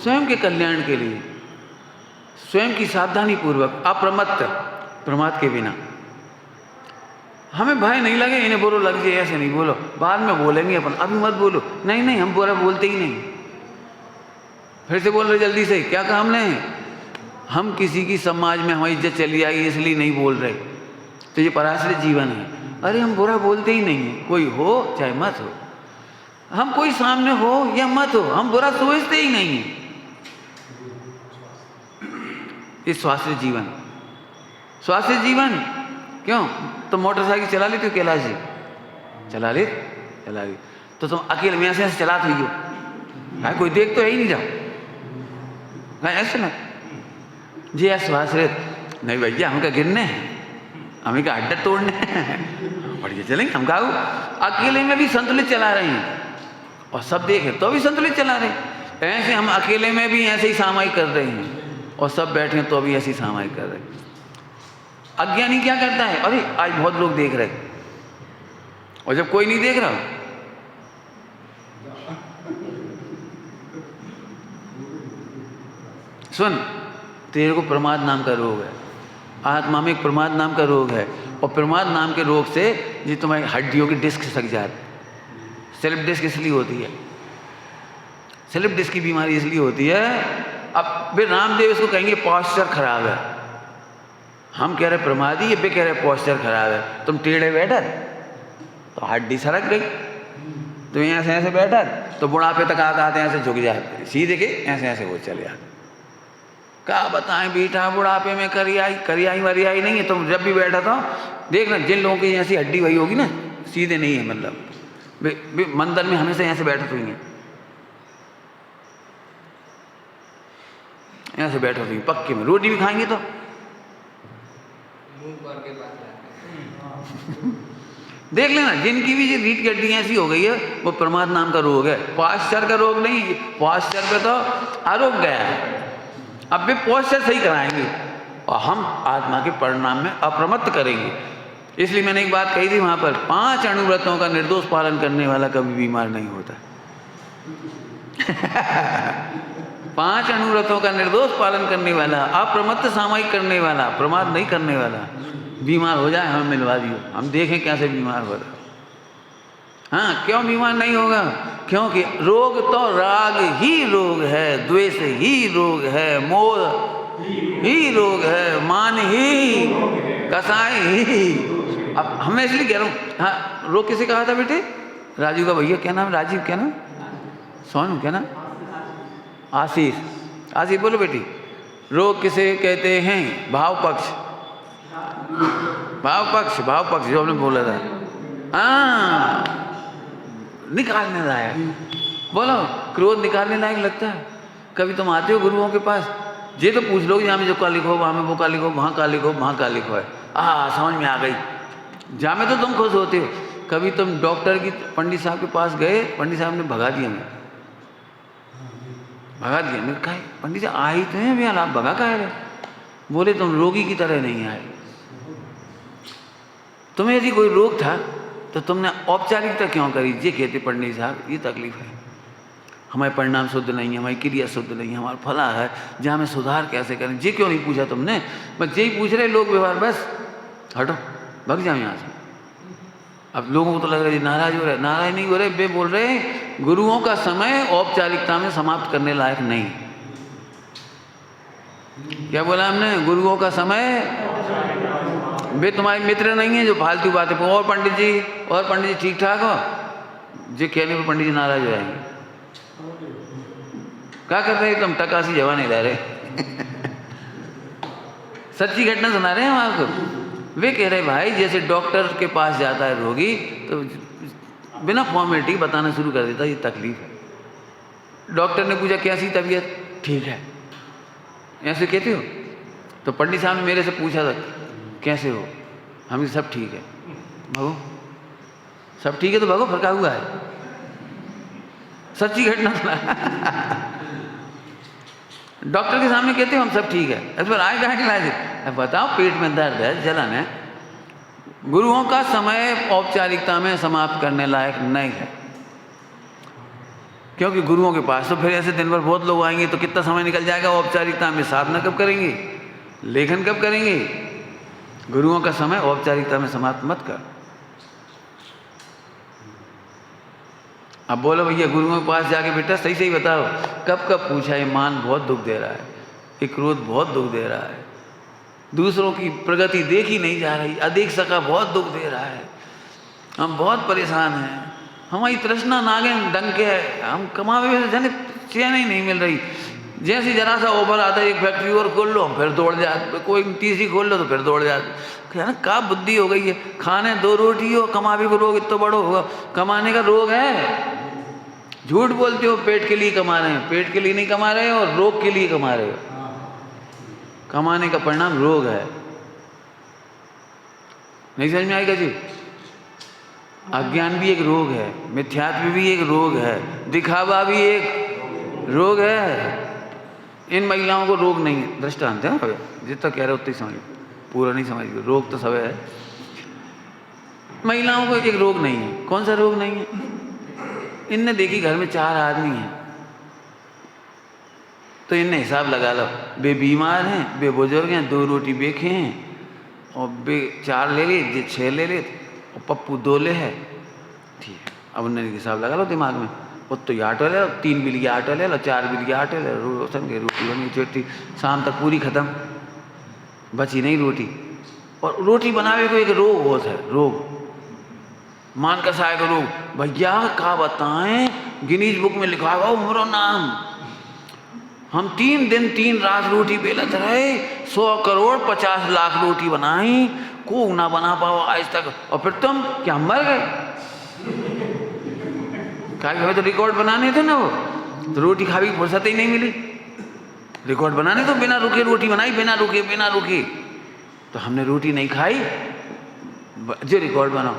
Speaker 1: स्वयं के कल्याण के लिए, स्वयं की सावधानी पूर्वक, अप्रमत्त, प्रमाद के बिना। हमें भय नहीं लगे इन्हें बुरा लग जाए ऐसे नहीं बोलो, बाद में बोलेंगे अपन, अभी मत बोलो। नहीं नहीं, हम बुरा बोलते ही नहीं। फिर से बोल रहे जल्दी से, क्या कहा हमने? हम किसी की समाज में हमारी इज्जत चली आएगी इसलिए नहीं बोल रहे, तो ये पराश्रित जीवन है। अरे हम बुरा बोलते ही नहीं है, कोई हो चाहे मत हो, हम कोई सामने हो या मत हो, हम बुरा सोचते ही नहीं है। इस स्वास्थ्य जीवन, स्वास्थ्य जीवन क्यों? तो मोटरसाइकिल चला लेते हो कैलाश जी? चला ली तो तुम अकेले में ऐसे चलाते ही हो, कोई देख तो है ही नहीं, जाओ ऐसे ना जी स्वाश्रित नहीं भैया, हमका गिरने हैं, हमें का अड्डा तोड़ने हैं, बढ़िया चलेंगे। हम कहा अकेले में भी संतुलित चला रहे हैं और सब देखे तो भी संतुलित चला रहे हैं। ऐसे हम अकेले में भी ऐसे ही सामायिक कर रहे हैं और सब बैठे हैं तो भी ऐसे ही सामायिक कर रहे हैं। अज्ञानी क्या करता है? अरे आज बहुत लोग देख रहे, और जब कोई नहीं देख रहा, सुन तेरे को प्रमाद नाम का रोग है, आत्मा में एक प्रमाद नाम का रोग है, और प्रमाद नाम के रोग से जी तुम्हारी हड्डियों की डिस्क सक जाती। स्लिप डिस्क इसलिए होती है, स्लिप डिस्क की बीमारी इसलिए होती है। अब फिर रामदेव इसको कहेंगे पॉस्चर खराब है, हम कह रहे प्रमादी, ये भी कह रहे पॉस्चर खराब है। तुम टेढ़े बैठा तो हड्डी सरक गई, तुम ऐसे ऐसे बैठा तो बुढ़ापे तक आते ऐसे झुक जाते, सीधे के ऐसे ऐसे वो चले जाते। क्या बताएं बेटा, बुढ़ापे में करियाई वरियाई नहीं है। तुम जब भी बैठा था देखना, जिन लोगों की ऐसी हड्डी वही होगी ना, सीधे नहीं है, मतलब मंदिर में हमेशा ऐसे बैठे हुए, ऐसे बैठे हुए पक्के में। रोटी भी खाएंगे तो देख लेना, जिनकी भी रीढ़ की हड्डी ऐसी हो गई है वो प्रमाद नाम का रोग है, पॉस्चर का रोग नहीं। पॉस्चर पे तो आरोग्य है, अब भी पॉस्चर सही कराएंगे और हम आत्मा के परिणाम में अप्रमत्त करेंगे। इसलिए मैंने एक बात कही थी वहां पर, 5 अनुव्रतों का निर्दोष पालन करने वाला कभी बीमार नहीं होता। 5 अनुव्रतों का निर्दोष पालन करने वाला, अप्रमत्त सामायिक करने वाला, प्रमाद नहीं करने वाला बीमार हो जाए हमें मिलवा दियो, हम देखें कैसे बीमार हो रहा। हाँ, क्यों बीमार नहीं होगा? क्योंकि रोग तो राग ही रोग है, द्वेष ही रोग है, मोह ही रोग है, मान ही, कसाई ही। अब मैं इसलिए कह रहा हूँ, हाँ रोग किसे कहा था बेटे? राजू का भैया क्या नाम? राजीव क्या नाम? सोनू क्या नाम? आशीष। आशीष बोलो बेटी। रोग किसे कहते हैं? भाव पक्ष। भाव पक्ष जो हमने बोला था। हाँ, निकालने लायक। बोलो, क्रोध निकालने लायक लगता है। कभी तुम आते हो गुरुओं के पास, ये तो पूछ लो यहाँ में जो का लिखो, वहाँ में वो का लिखो, वहाँ का लिखो, वहाँ का लिखो है, समझ में आ गई। जहाँ में तो तुम खुश होते हो। कभी तुम डॉक्टर की पंडित साहब के पास गए, पंडित साहब ने भगा दिया, मैं भगा दिया। मैंने कहा पंडित साहब आई तो हैं भैया, आप भगा का है? बोले तुम रोगी की तरह नहीं आए। तुम्हें यदि कोई रोग था तो तुमने औपचारिकता क्यों करी? ये कहते पंडित साहब ये तकलीफ है, हमारे परिणाम शुद्ध नहीं है, हमारी क्रिया शुद्ध नहीं है, हमारा फला है, जहाँ हमें सुधार कैसे करें, ये क्यों नहीं पूछा तुमने? बस यही पूछ रहे लोग व्यवहार, बस हटो भग जाओ यहाँ से। अब लोगों को तो लग रहा है नाराज हो रहे, नाराज नहीं हो रहे, वे बोल रहे गुरुओं का समय औपचारिकता में समाप्त करने लायक नहीं। क्या बोला हमने? गुरुओं का समय, वे तुम्हारे मित्र नहीं है जो फालतू बातें। और पंडित जी ठीक ठाक हो, जो कहने पर पंडित जी नाराज हो जाएंगे। क्या कर रहे तुम? टकासी जवा नहीं ला रहे। सच्ची घटना सुना रहे हैं हम आपको। वे कह रहे भाई जैसे डॉक्टर के पास जाता है रोगी तो बिना फॉर्मेलिटी बताना शुरू कर देता ये तकलीफ है। डॉक्टर ने पूछा कैसी तबीयत? ठीक है, ऐसे कहते हो? तो पंडित साहब ने मेरे से पूछा था कैसे हो? हम सब ठीक है। भगो, सब ठीक है तो भगो, फरका हुआ है। सच्ची घटना सुना। डॉक्टर के सामने कहते हो हम सब ठीक है, इस पर आए कहाँ के लाए थे? बताओ पेट में दर्द है, जलन है। गुरुओं का समय औपचारिकता में समाप्त करने लायक नहीं है, क्योंकि गुरुओं के पास तो फिर ऐसे दिन भर बहुत लोग आएंगे तो कितना समय निकल जाएगा औपचारिकता में। साधना कब करेंगे? लेखन कब करेंगे? गुरुओं का समय औपचारिकता में समाप्त मत कर। अब बोलो भैया गुरुओं के पास जाके बेटा सही सही बताओ, कब कब पूछा ये मान बहुत दुख दे रहा है, ये क्रोध बहुत दुख दे रहा है, दूसरों की प्रगति देखी नहीं जा रही, अदेख सका बहुत दुख दे रहा है, हम बहुत परेशान हैं, हमारी तृष्णा नागिन डंक है, हम कमावे से जाने चैन ही नहीं मिल रही। जैसे जरा सा ओवर आता है, एक फैक्ट्री और खोल लो फिर दौड़ जाते, कोई तीसरी खोल लो तो फिर दौड़ जाते। ना क्या बुद्धि हो गई है? खाने 2 रोटी हो, कमावे को रोग इतना बड़ो होगा। कमाने का रोग है, झूठ बोलते हो पेट के लिए कमा रहे हैं, पेट के लिए नहीं कमा रहे हो और रोग के लिए कमा रहे हो। कमाने का परिणाम रोग है। नहीं समझ में आएगा जी? अज्ञान भी एक रोग है, मिथ्यात्व भी एक रोग है, दिखावा भी एक रोग है। इन महिलाओं को रोग नहीं है, दृष्टांत है, जितना कह रहे उतना ही समझ, पूरा नहीं समझ। रोग तो सब है, महिलाओं को एक रोग नहीं है। कौन सा रोग नहीं है? इनने देखी घर में 4 आदमी हैं तो इनने हिसाब लगा लो, वे बीमार हैं, वे बुजुर्ग हैं, 2 रोटी बेखे हैं और वे 4 ले ले, ये 6 ले ले और पप्पू 2 ले है, ठीक है। अब उन्होंने हिसाब लगा लो दिमाग में, वो तो ये आटा ले लो, 3 बिल की आटा ले लो, 4 बिल की आटा ले लो, समझे? रोटी बनी चोटी शाम तक पूरी खत्म, बची नहीं रोटी। और रोटी बनावे को एक रोग होता है, रोग मान का साय का रोग। भैया क्या बताएं, गिनीज बुक में लिखा हुआ हमारा नाम। हम 3 दिन 3 रात रोटी बेलत रहे, 100 करोड़ 50 लाख रोटी बनाई, को ना बना पाओ आज तक। और फिर तुम क्या मर गए? क्या तो रिकॉर्ड बनाने थे ना, वो तो रोटी खाने की फुर्सत ही नहीं मिली। रिकॉर्ड बनाने तो बिना रुके रोटी बनाई, बिना रुके। तो हमने रोटी नहीं खाई, जो रिकॉर्ड बनाओ।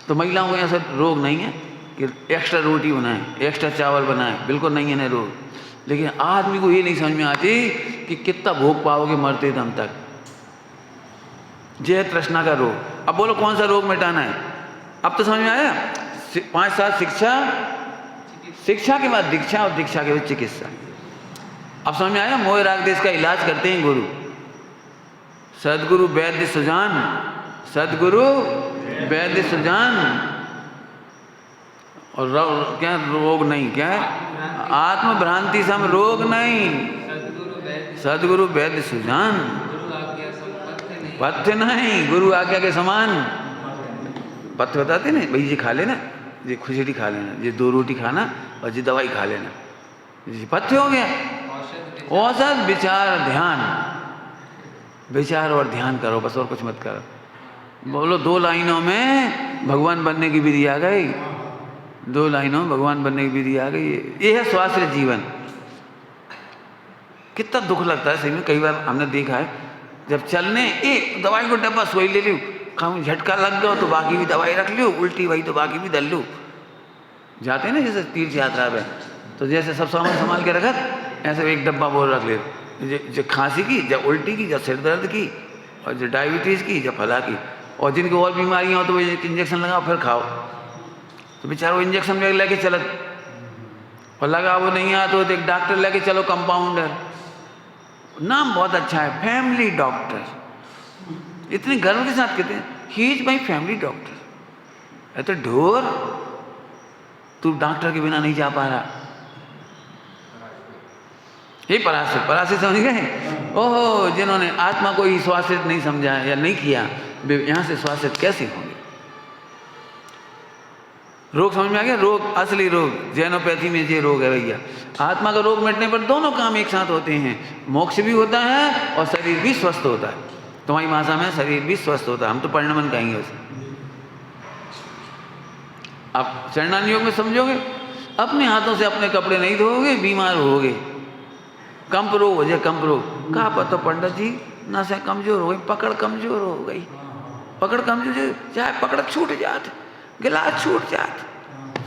Speaker 1: तो महिलाओं को ऐसा रोग नहीं है कि एक्स्ट्रा रोटी बनाएं, एक्स्ट्रा चावल बनाएं, बिल्कुल नहीं है ना रोग। लेकिन आदमी को ये नहीं समझ में आती कि कितना भोग पाओगे मरते दम तक। ये है तृष्णा का रोग। अब बोलो कौन सा रोग मिटाना है? अब तो समझ में आया? 5 साल शिक्षा के बाद दीक्षा और दीक्षा के बाद चिकित्सा। अब समझ में आया? मोह राग देश का इलाज करते हैं गुरु, सदगुरु वैद्य सुजान, सदगुरु वैद्य सुजान। और क्या रोग नहीं, क्या है? आत्म भ्रांति सम रोग नहीं, सदगुरु वैद्य सुजान। पथ्य नहीं, गुरु आज्ञा के समान। पथ्य बताते ना, भाई जी खा लेना, ये खिचड़ी खा लेना, ये 2 रोटी खाना और ये दवाई खा लेना, ये पथ्य हो गया। औषध विचार ध्यान, विचार और ध्यान करो बस, और कुछ मत करो। बोलो 2 लाइनों में भगवान बनने की विधि आ गई, 2 लाइनों में भगवान बनने की विधि आ गई। ये है स्वास्थ्य जीवन। कितना दुख लगता है सही में, कई बार हमने देखा है जब चलने दवाई को डब्बा सोई ले लूँ, कहीं झटका लग गया तो बाकी भी दवाई रख लो, उल्टी भाई तो बाकी भी दल लूँ। जाते हैं ना जैसे तीर्थ यात्रा पे, तो जैसे सब सामान संभाल के रखत, ऐसे एक डब्बा बोल रख ले, जो खांसी की, जब उल्टी की, जब सिर दर्द की, और जो डायबिटीज़ की, जब फला की, और जिनकी और बीमारियाँ हो तो वो इंजेक्शन लगाओ फिर खाओ। तो बेचारा वो इंजेक्शन लेके चलत, और लगा वो नहीं आ तो एक डॉक्टर लेके चलो, कंपाउंडर, नाम बहुत अच्छा है, फैमिली डॉक्टर। इतने गर्व के साथ कहते हैं he is my family doctor. तो ढोर, तू डॉक्टर के बिना नहीं जा पा रहा। ये परासित समझ गए? ओहो, जिन्होंने आत्मा को ही स्वास्थ्य नहीं समझा या नहीं किया, वे यहाँ से स्वास्थ्य कैसे होंगे? रोग समझ में आ गया? रोग, असली रोग जैनोपैथी में ये रोग है भैया। आत्मा का रोग मिटने पर दोनों काम एक साथ होते हैं, मोक्ष भी होता है और शरीर भी स्वस्थ होता है। तुम्हारी भाषा में शरीर भी स्वस्थ होता है, हम तो परिणमन कहेंगे उसे। आप चरणान योग में समझोगे, अपने हाथों से अपने कपड़े नहीं धोओगे, बीमार होगे। कंप रोग हो जाए, कंप रोग, कहा पता पंडित जी नसें कमजोर हो गई, पकड़ कमजोर हो गई, पकड़ कमजोर, चाहे पकड़ छूट जात, गिलास छूट जात,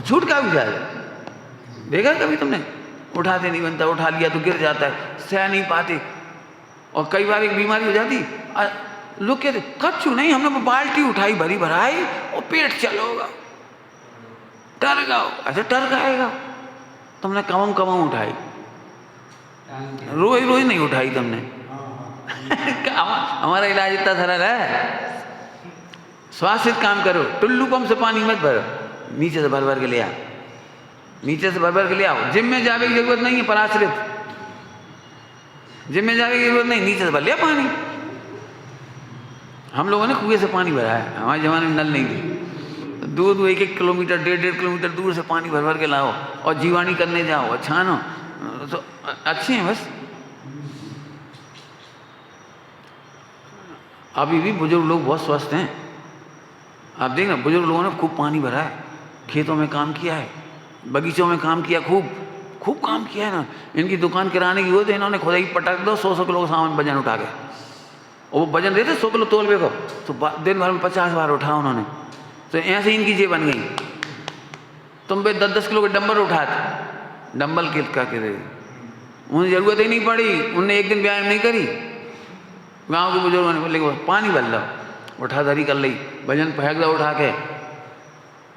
Speaker 1: छूट का भी जाए। देखा कभी तुमने? उठाते नहीं बनता, उठा लिया तो गिर जाता है, सह नहीं पाते। और कई बार एक बीमारी हो जाती, लोग कहते कच्चू नहीं, हमने बाल्टी उठाई भरी भराई और पेट चलोगा, टर गाओ। अच्छा टर गाएगा, तुमने कम उठाई, रोज रोज नहीं उठाई तुमने। हमारा इलाज इतना सरल है, स्वास्थ्य काम करो, टुल्लू पंप से पानी मत भरो, नीचे से भर भर के ले आओ, नीचे से भर भर के ले आओ। जिम में जाने की जरूरत नहीं है, पराश्रित जिम में जाने की जरूरत नहीं, नीचे से भर लिया पानी। हम लोगों ने कुएं से पानी भरा है, हमारे जमाने में नल नहीं थी। दूर 1-1 किलोमीटर 1.5 किलोमीटर दूर से पानी भर भर के लाओ और जीवाणी करने जाओ और छानो, तो अच्छे हैं बस। अभी भी बुजुर्ग लोग बहुत स्वस्थ हैं। आप देखना, बुजुर्ग लोगों ने खूब पानी भरा है, खेतों में काम किया है, बगीचों में काम किया, खूब काम किया है ना। इनकी दुकान किराने की हो तो इन्होंने खुद ही पटक दो 100 किलो का सामान वजन उठा के, और वो वजन देते 100 किलो तोलवे को, तो दिन भर में 50 बार उठा उन्होंने। तो ऐसे इनकी जेब बन गई। तुम भाई 10-10 किलो के डंबल उठाते, डंबल किसका के दे, उन्हें जरूरत ही नहीं पड़ी, उनने एक दिन व्यायाम नहीं करी। गाँव के बुजुर्गों ने बोले पानी भर लो, उठा धरी कर ली, वजन फेंक दो उठा के।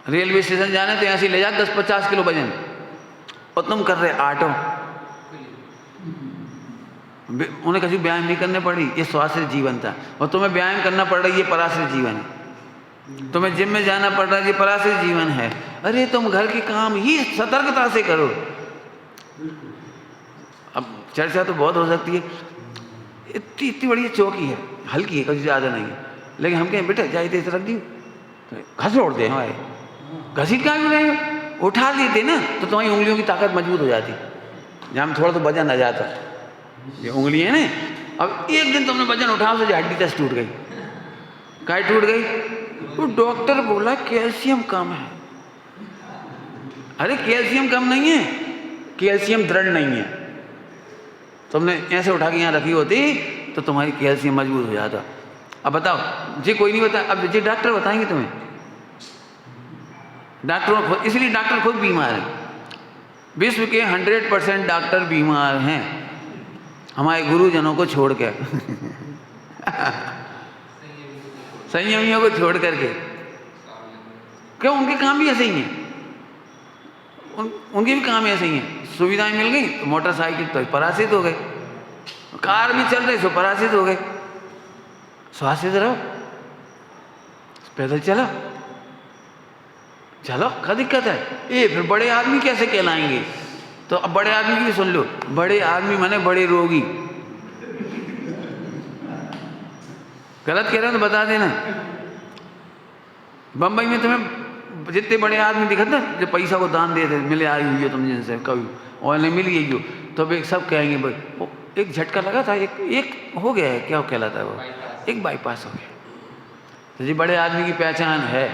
Speaker 1: रेलवे स्टेशन जाने तो ऐसे ले जा 10-50 किलो वजन, और तुम कर रहे आटो। उन्हें कभी व्यायाम नहीं करने पड़ी, ये स्वास्थ्य जीवन था। और तुम्हें व्यायाम करना पड़ रहा है, ये पराश्रित जीवन है। तुम्हें जिम में जाना पड़ रहा है, ये पराश्रित जीवन है। अरे तुम घर के काम ही सतर्कता से करो। अब चर्चा तो बहुत हो सकती है, इतनी बड़ी चौकी है, हल्की है, कभी ज़्यादा नहीं है, लेकिन हम कहें बेटा जाए तो रख दी, घस उड़ दे हमारे, घसीट कहाँ भी रहे, उठा लेते ना तो तुम्हारी उंगलियों की ताकत मजबूत हो जाती, जहाँ थोड़ा तो वजन आ जाता। ये उंगली है ना, अब एक दिन तुमने वजन उठाओ तो हड्डी टच टूट गई। काय टूट गई? वो डॉक्टर बोला कैल्शियम कम है। अरे कैल्शियम कम नहीं है, कैल्शियम दृढ़ नहीं है। तुमने ऐसे उठा के यहाँ रखी होती तो तुम्हारी कैल्शियम मजबूत हो जाता। अब बताओ जी, कोई नहीं बता, अब जी डॉक्टर बताएंगे तुम्हें, डॉक्टरों खुद, इसलिए डॉक्टर खुद बीमार है। विश्व के 100% डॉक्टर बीमार हैं, हमारे गुरुजनों को छोड़ के संयमियों को छोड़ करके। क्यों? उनके काम भी ऐसे ही हैं, उनके भी काम ऐसे ही हैं। सुविधाएं मिल गई तो मोटरसाइकिल तो परासित हो गए, कार भी चल रही तो परासित हो गए। स्वास्थ्य रहो, पैदल चलो, क्या दिक्कत है? ये फिर बड़े आदमी कैसे कहलाएंगे? तो अब बड़े आदमी की भी सुन लो, बड़े आदमी माने बड़े रोगी। गलत कह रहे हो तो बता देना। बम्बई में तुम्हें जितने बड़े आदमी दिखते ना, जो पैसा को दान देते, मिले आई हुई हो तुम जिनसे कभी और नहीं मिली गई हो, तो अब एक सब कहेंगे भाई वो एक झटका लगा था, एक हो गया है, क्या कहलाता है वो, एक बाईपास हो गया। तो जी बड़े आदमी की पहचान है,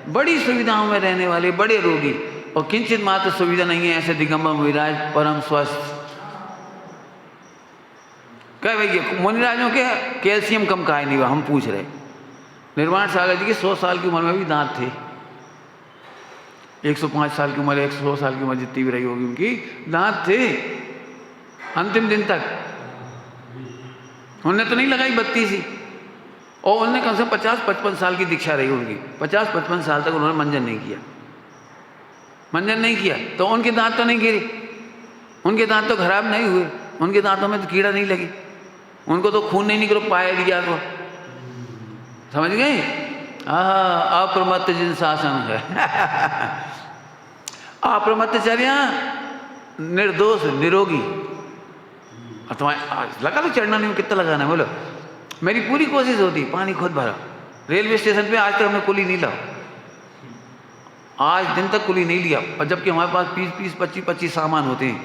Speaker 1: बड़ी सुविधाओं में रहने वाले बड़े रोगी, और किंचित मात्र सुविधा नहीं है ऐसे दिगंबर मुनिराज परम स्वस्थ। कह भैया मुनिराजों के कैल्शियम कम का नहीं हुआ, हम पूछ रहे। निर्वाण सागर जी की 100 साल की उम्र में भी दांत थे, 105 साल की उम्र, 100 साल की उम्र जितनी भी रही होगी उनकी, दांत थे अंतिम दिन तक। उन्होंने तो नहीं लगाई 32 और उन्होंने कम से कम 50-55 साल की दीक्षा रही उनकी, 50-55 साल तक उन्होंने मंजन नहीं किया, मंजन नहीं किया, तो उनके दांत तो नहीं गिरे, उनके दांत तो खराब नहीं हुए, उनके दांतों में तो कीड़ा नहीं लगी, उनको तो खून नहीं निकलो पाया दिया को, समझ गए? अप्रमत्त जिन शासन है अप्रमत्तचर्या निर्दोष निरोगी। और तुम्हारे लगा लो चढ़ना नहीं, कितना लगाना है बोलो। मेरी पूरी कोशिश होती, पानी खुद भरा, रेलवे स्टेशन पे आज तक हमने कुली नहीं लाओ, आज दिन तक कुली नहीं लिया, और जबकि हमारे पास 20-20, 25-25 सामान होते हैं,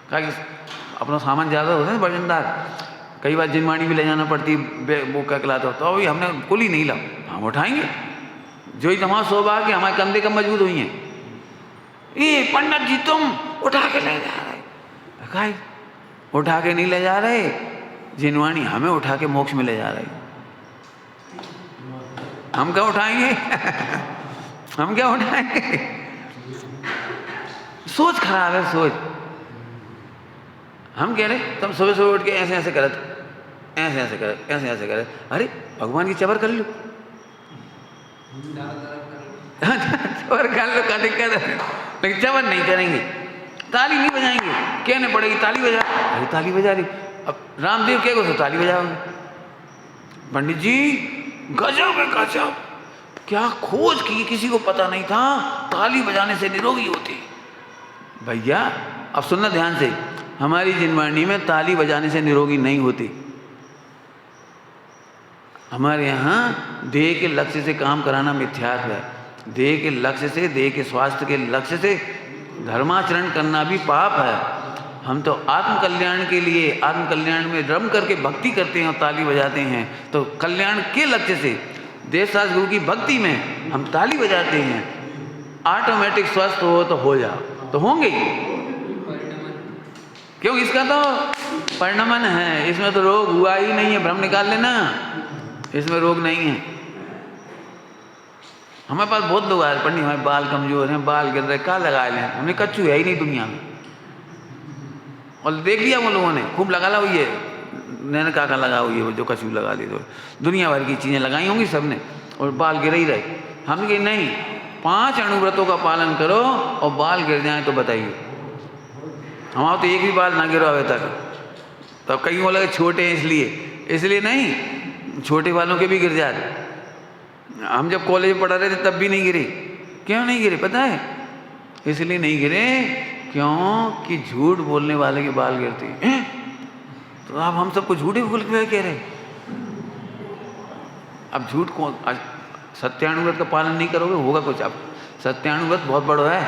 Speaker 1: क्या अपना सामान ज़्यादा होता है वजनदार, कई बार जिनवाणी भी ले जाना पड़ती, वो क्या कहलाता, तो अभी हमने कुली नहीं लाओ, हम उठाएंगे। जो ही हमारा सौभाग्य हमारे कंधे कम मजबूत हुई हैं, ये पंडित जी तुम उठा के ले जा रहे, कहा उठा के नहीं ले जा रहे, जिनवाणी हमें उठा के मोक्ष में ले जा रहे, हम क्या उठाएंगे हम क्या उठाएंगे? सोच खराब है, सोच। हम कह रहे तुम सुबह सुबह उठ के ऐसे ऐसे करे, ऐसे ऐसे करे, ऐसे ऐसे करे, अरे भगवान की चबर कर लो चबर कर लो, क्या दिक्कत है? लेकिन चबर नहीं करेंगे, ताली नहीं बजाएंगे, कहने पड़ेगी ताली बजा, अरे ताली बजा रही, अब रामदेव क्या को ताली बजाओगे? पंडित जी गजब है गजब, क्या खोज की, किसी को पता नहीं था ताली बजाने से निरोगी होती। भैया अब सुनना ध्यान से, हमारी जिनवाणी में ताली बजाने से निरोगी नहीं होती। हमारे यहाँ देह के लक्ष्य से काम कराना मिथ्यात्व है, देह के लक्ष्य से, देह के स्वास्थ्य के लक्ष्य से धर्माचरण करना भी पाप है। हम तो आत्म कल्याण के लिए, आत्म कल्याण में रम करके भक्ति करते हैं और ताली बजाते हैं, तो कल्याण के लक्ष्य से देवशास्त्र गुरु की भक्ति में हम ताली बजाते हैं। ऑटोमेटिक स्वस्थ हो जाओ, तो होंगे ही, क्यों? इसका तो परिणमन है, इसमें तो रोग हुआ ही नहीं है, भ्रम निकाल लेना, इसमें रोग नहीं है। हमारे पास बहुत लोग आए, पंडित हमारे बाल कमजोर हैं, बाल गिर रहे, क्या लगा लें, हमने कच्चू है ही नहीं दुनिया में, और देख लिया वो लोगों ने, खूब लगा हुई है, नैन काका लगा हुई है, वो जो कच्चू लगा ली, तो दुनिया भर की चीज़ें लगाई होंगी सबने, और बाल गिर ही रहे। हम कहे नहीं, 5 अणुव्रतों का पालन करो और बाल गिर जाए तो बताइए। हमारा तो एक भी बाल ना गिरा अभी तक, तो कई वो लगे छोटे हैं इसलिए नहीं, छोटे वालों के भी गिर जाते। हम जब कॉलेज में पढ़ा रहे थे तब भी नहीं गिरे। क्यों नहीं गिरे पता है? इसलिए नहीं गिरे क्योंकि झूठ बोलने वाले के बाल गिरते हैं। तो आप हम सबको झूठे बोल के कह रहे, अब झूठ कौन, सत्यानुव्रत का पालन नहीं करोगे होगा कुछ। अब सत्यानुव्रत बहुत बड़ा है,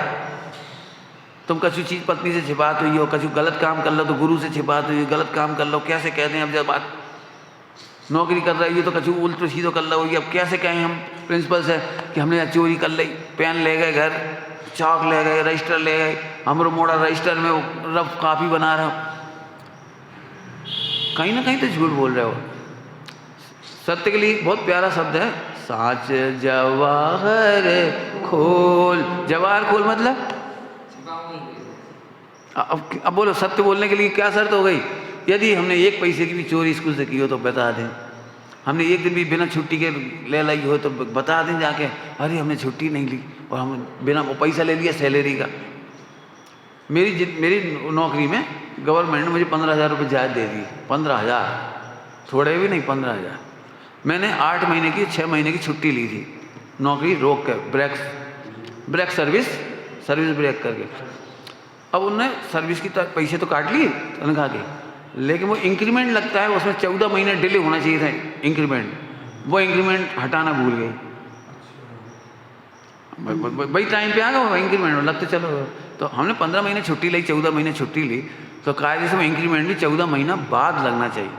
Speaker 1: तुम कछु चीज़ पत्नी से छिपात हुई हो, कछु गलत काम कर लो तो गुरु से छिपात हुई हो, गलत काम कर लो कैसे कहते हैं। अब जब बात नौकरी कर रही हो तो कछु उल्ट सीधो कर लो, अब कैसे कहें हम प्रिंसिपल से कि हमने चोरी कर ली, पेन ले गए घर, चौक ले गए, रजिस्टर ले गए, हमरो मोड़ा रजिस्टर में रफ कापी बना रहा हो, कहीं ना कहीं तो झूठ बोल रहे हो। सत्य के लिए बहुत प्यारा शब्द है, साच जवाहर खोल। जवाहर खोल मतलब अब बोलो सत्य बोलने के लिए क्या शर्त हो गई? यदि हमने 1 पैसे की भी चोरी स्कूल से की हो तो बता दें, हमने एक दिन भी बिना छुट्टी के ले लाई हो तो बता दें जाके, अरे हमने छुट्टी नहीं ली और हम बिना पैसा ले लिया सैलरी का। मेरी नौकरी में गवर्नमेंट ने मुझे 15,000 रुपये ज़्यादा दे दी, 15,000, थोड़े भी नहीं 15,000। मैंने 8 महीने की 6 महीने की छुट्टी ली थी, नौकरी रोक कर, ब्रेक सर्विस ब्रेक करके। अब उन्होंने सर्विस की पैसे तो काट लिए तनख्वाह के, लेकिन वो इंक्रीमेंट लगता है उसमें 14 महीने डिले होना चाहिए था इंक्रीमेंट, वो इंक्रीमेंट हटाना भूल गई। भाई टाइम पे आ गया इंक्रीमेंट लगते चलो। तो हमने 15 महीने छुट्टी ली, 14 महीने छुट्टी ली, तो कायदे से इंक्रीमेंट भी 14 महीना बाद लगना चाहिए,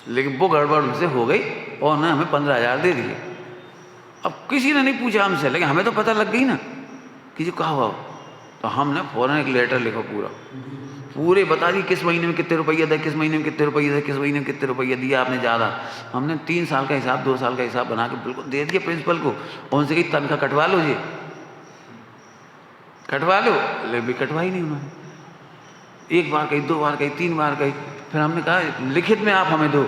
Speaker 1: लेकिन वो गड़बड़ उनसे हो गई और उन्होंने हमें 15,000 दे दिए। अब किसी ने नहीं पूछा हमसे, लेकिन हमें तो पता लग गई ना कि जो कहा हुआ। तो हमने फ़ौरन एक लेटर लिखा, पूरे बता दी किस महीने में कितने रुपये थे, किस महीने में कितने रुपये थे, किस महीने में कितने रुपये दिया आपने ज़्यादा। हमने 3 साल का हिसाब, 2 साल का हिसाब बना के बिल्कुल दे दिया प्रिंसिपल को। और उनसे कही तनख्वाह कटवा लो जी, कटवा लो, ले भी कटवाई नहीं उन्होंने। एक बार कही, 2 बार कही, 3 बार कही, फिर हमने कहा लिखित में आप हमें दो।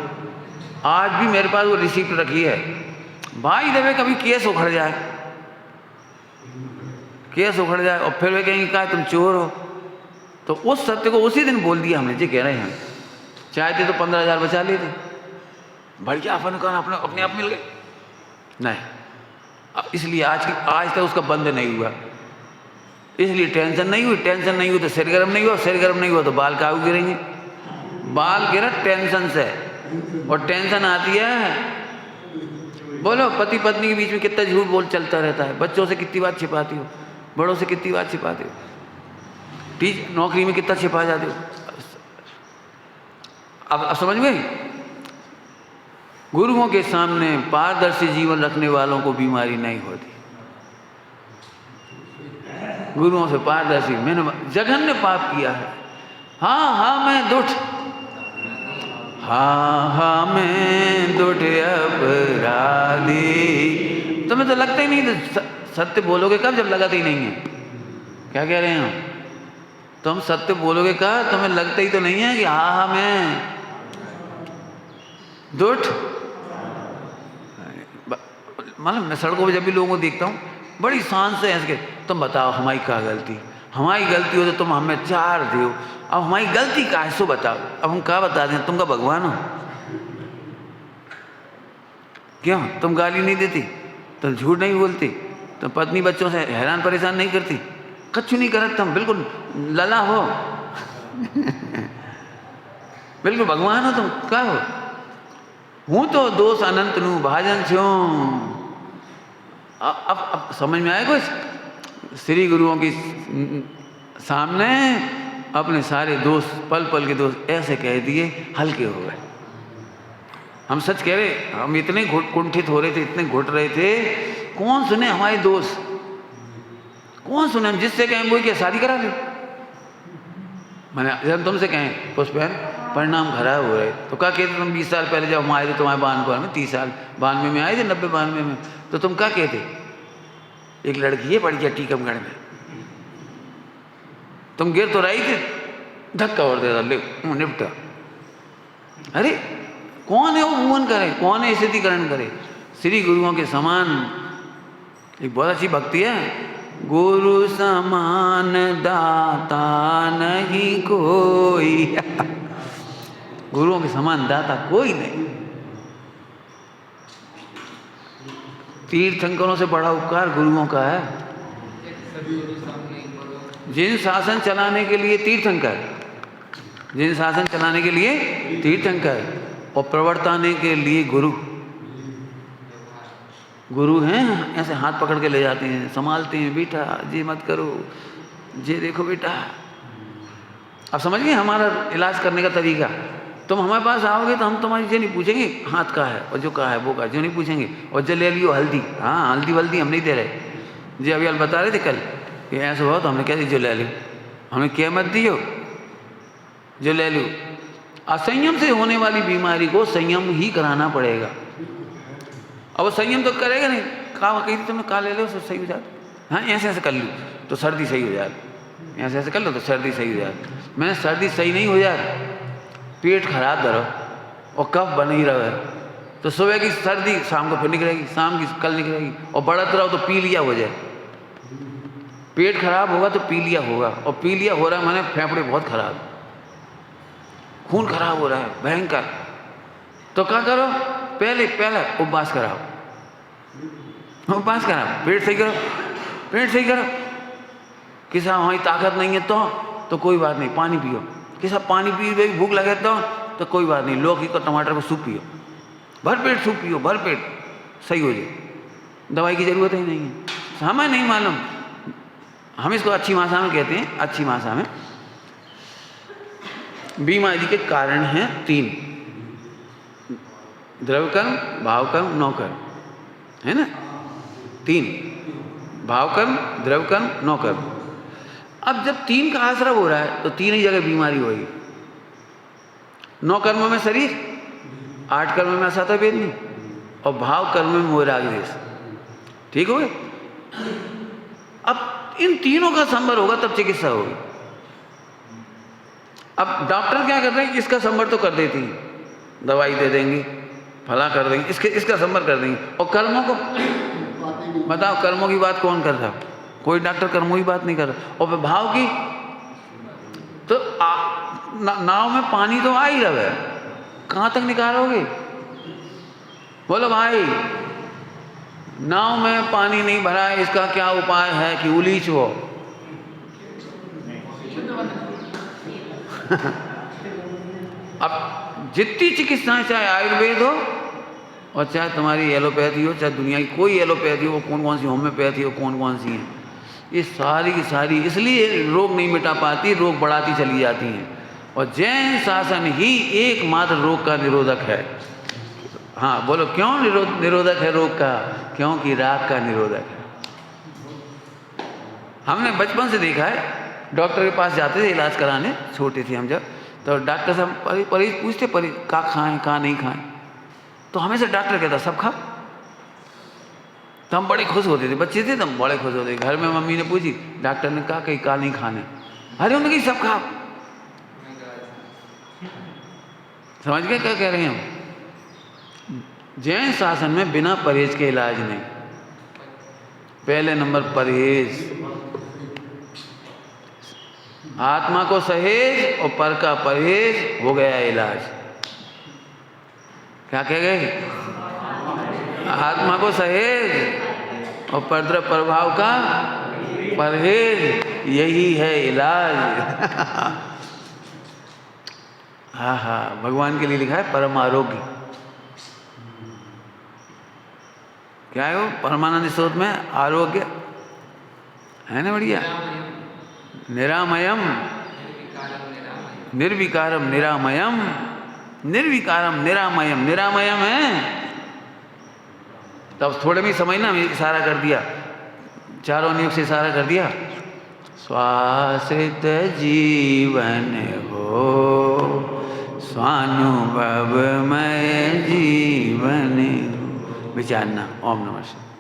Speaker 1: आज भी मेरे पास वो रिसिप्ट रखी है। भाई देवे कभी केस उखड़ जाए, केस उखड़ जाए और फिर वे कहेंगे कहा तुम चोर हो, तो उस सत्य को उसी दिन बोल दिया हमने। जी कह रहे हैं चाहते तो 15,000 बचा लेते, बढ़िया अपन कहा अपने आप मिल गए नहीं। इसलिए आज तक उसका बंद नहीं हुआ, इसलिए टेंशन नहीं हुई। टेंशन नहीं हुई तो सिर गर्म नहीं हुआ, सिर गर्म नहीं हुआ तो बाल काऊ गिरेंगे। बाल गिरा टेंशन से, और टेंशन आती है। बोलो पति पत्नी के बीच में कितना झूठ बोल चलता रहता है, बच्चों से कितनी बात छिपाती हो, बड़ों से कितनी बात छिपाते हो, नौकरी में कितना छिपा जाते हो। अब समझ में। गुरुओं के सामने पारदर्शी जीवन रखने वालों को बीमारी नहीं होती। गुरुओं से पारदर्शी, मैंने जघन्य पाप किया है, हाँ मैं दुष्ट, हाँ मैं दुष्ट अपराधी। तुम्हें तो लगता ही नहीं, तो सत्य बोलोगे कब जब लगाते ही नहीं है। क्या कह रहे हैं हम, तुम सत्य बोलोगे कब, तुम्हें लगता ही तो नहीं है कि हाँ मैं दुष्ट। मतलब मैं सड़कों पर जब भी लोगों को देखता हूँ बड़ी शान से हंस के, तुम बताओ हमारी क्या गलती, हमारी गलती हो तो तुम हमें 4 दो, अब हमारी गलती का है सो बताओ। अब हम क्या बता दें, तुम का भगवान हो क्यों, तुम गाली नहीं देती, तुम झूठ नहीं बोलती, तुम पत्नी बच्चों से हैरान परेशान नहीं करती, कछु नहीं करत, तुम बिल्कुल लला हो बिल्कुल भगवान हो तुम, क्या हो। हूँ तो दोष अनंत नू भाजन छो। अब समझ में आए कुछ। श्री गुरुओं की सामने अपने सारे दोस्त, पल पल के दोस्त ऐसे कह दिए, हल्के हो गए। हम सच कह रहे, हम इतने कुंठित हो रहे थे, इतने घुट रहे थे, कौन सुने हमारे दोस्त, कौन सुने। हम जिससे कहें वो क्या शादी करा ले। मैंने जब तुमसे कहें पुष्पैन परिणाम खराब हो रहे, तो क्या कहते तुम 20 साल पहले जब हम आए थे तुम्हारे 92 में, 30 साल 92 में आए थे, 90-92 में, तो तुम क्या कहते, एक लड़की है बढ़िया टीकमगढ़ में, तुम गिर तो रही थे, धक्का और दे ले निपटा। अरे कौन है वो भुवन करे, कौन है स्थितिकरण करे। श्री गुरुओं के समान एक बहुत अच्छी भक्ति है, गुरु समान दाता नहीं कोई गुरुओं के समान दाता कोई नहीं। तीर्थंकरों से बड़ा उपकार गुरुओं का है। जिन शासन चलाने के लिए तीर्थंकर, जिन शासन चलाने के लिए तीर्थंकर, और प्रवर्ताने के लिए गुरु, गुरु हैं ऐसे हाथ पकड़ के ले जाते हैं, संभालते हैं, बेटा जी मत करो, जे देखो बेटा। अब समझ गए हमारा इलाज करने का तरीका। तुम हमारे पास आओगे तो हम तुम्हारी जो नहीं पूछेंगे हाथ का है और जो कहा है वो का, जो नहीं पूछेंगे। और जो ले लियो हल्दी, हाँ हल्दी वल्दी हम नहीं दे रहे। जी अभी बता रहे थे कल कि ऐसा हुआ, तो हमने कह दी जो ले लो, हमने क्या मत दियो, जो ले लो। असंयम से होने वाली बीमारी को संयम ही कराना पड़ेगा। अब वो संयम तो करेगा नहीं, कहा कही थी तुमने, कहा ले लो सही हो जाता। हाँ ऐसे ऐसे कर लो तो सर्दी सही हो जाती, ऐसे ऐसे कर लो तो सर्दी सही हो जाती। मैंने सर्दी सही नहीं हो जाती, पेट खराब धरो और कफ बन ही रहा है, तो सुबह की सर्दी शाम को फिर निकलेगी, शाम की कल निकलेगी, और बढ़त रहो तो पी लिया हो जाए। पेट खराब होगा तो पी लिया होगा, और पी लिया हो रहा है मैंने फेफड़े बहुत खराब, खून खराब हो रहा है भयंकर। तो क्या करो, पहले उपवास कराओ, उपवास कराओ, पेट सही करो, पेट सही करो। कि साहब हमारी ताकत नहीं है तो कोई बात नहीं, पानी पियो। कि साहब पानी पी भूख लगे तो कोई बात नहीं, लौकी को टमाटर को सूप पियो, भर पेट सूप पियो, भर पेट सही हो जाए, दवाई की ज़रूरत ही नहीं है। हमें नहीं मालूम, हम इसको अच्छी भाषा में कहते हैं, अच्छी भाषा में बीमारी के कारण हैं 3, द्रव्य कर्म, भाव कर्म, नौ कर्म, है ना? 3 भाव कर्म, द्रव्य कर्म, नौ कर्म। अब जब 3 का आश्रय हो रहा है तो 3 ही जगह बीमारी होगी। 9 कर्मों में शरीर, 8 कर्मों में असत वेदनी और भाव कर्म में मोह राग द्वेष। ठीक हो गए? अब इन तीनों का संवर होगा तब चिकित्सा होगी। अब डॉक्टर क्या कर रहे हैं? इसका संवर तो कर देती है, दवाई दे देंगे, फला कर देंगे, इसका संवर कर देंगे। और कर्मों को बताओ, कर्मों की बात कौन कर रहा? कोई डॉक्टर कर्मों की बात नहीं कर रहा। और भाव की तो नाव में पानी तो आ ही रहा है, कहाँ तक निकालोगे? बोलो भाई, नाव में पानी नहीं भरा है, इसका क्या उपाय है कि उलीच हो? अब जितनी चिकित्साएं, चाहे आयुर्वेद हो और चाहे तुम्हारी एलोपैथी हो, चाहे दुनिया की कोई एलोपैथी हो, कौन कौन सी होम्योपैथी हो, कौन कौन सी हैं, ये सारी की सारी इसलिए रोग नहीं मिटा पाती, रोग बढ़ाती चली जाती हैं। और जैन शासन ही एकमात्र रोग का निरोधक है। हाँ बोलो, क्यों निरोधक है रोग का? क्योंकि राग का निरोधक है। हमने बचपन से देखा है, डॉक्टर के पास जाते थे इलाज कराने, छोटे थे हम जब, तो डॉक्टर से हम मरीज पूछते, का खाएं का नहीं खाएं, तो हमेशा डॉक्टर कहता सब खा। तो हम बड़े खुश होते थे, बच्चे थे तो हम बड़े खुश होते थे। घर में मम्मी ने पूछी, डॉक्टर ने कहा कहीं का नहीं खाने, अरे उन्होंने कही सब खा। समझ गए क्या कह रहे हैं हम? जैन शासन में बिना परहेज के इलाज नहीं। पहले नंबर परहेज, आत्मा को सहेज और पर का परहेज, हो गया इलाज। क्या कह गए? आत्मा को सहेज और परद्रव्य प्रभाव का परहेज, यही है इलाज। हाँ हाँ, भगवान के लिए लिखा है परम आरोग्य। क्या है वो? परमानंद स्रोत में आरोग्य है ना, बढ़िया। निरामयम निर्विकारम निरामयम, निर्विकारम निरामयम, निरामयम है। तब थोड़े में समझना, इशारा कर दिया, चारों नियोग से इशारा कर दिया। स्वाश्रित जीवन हो, स्वानुभवमय जीवन हो। विचारना। ओम नमः शिवाय।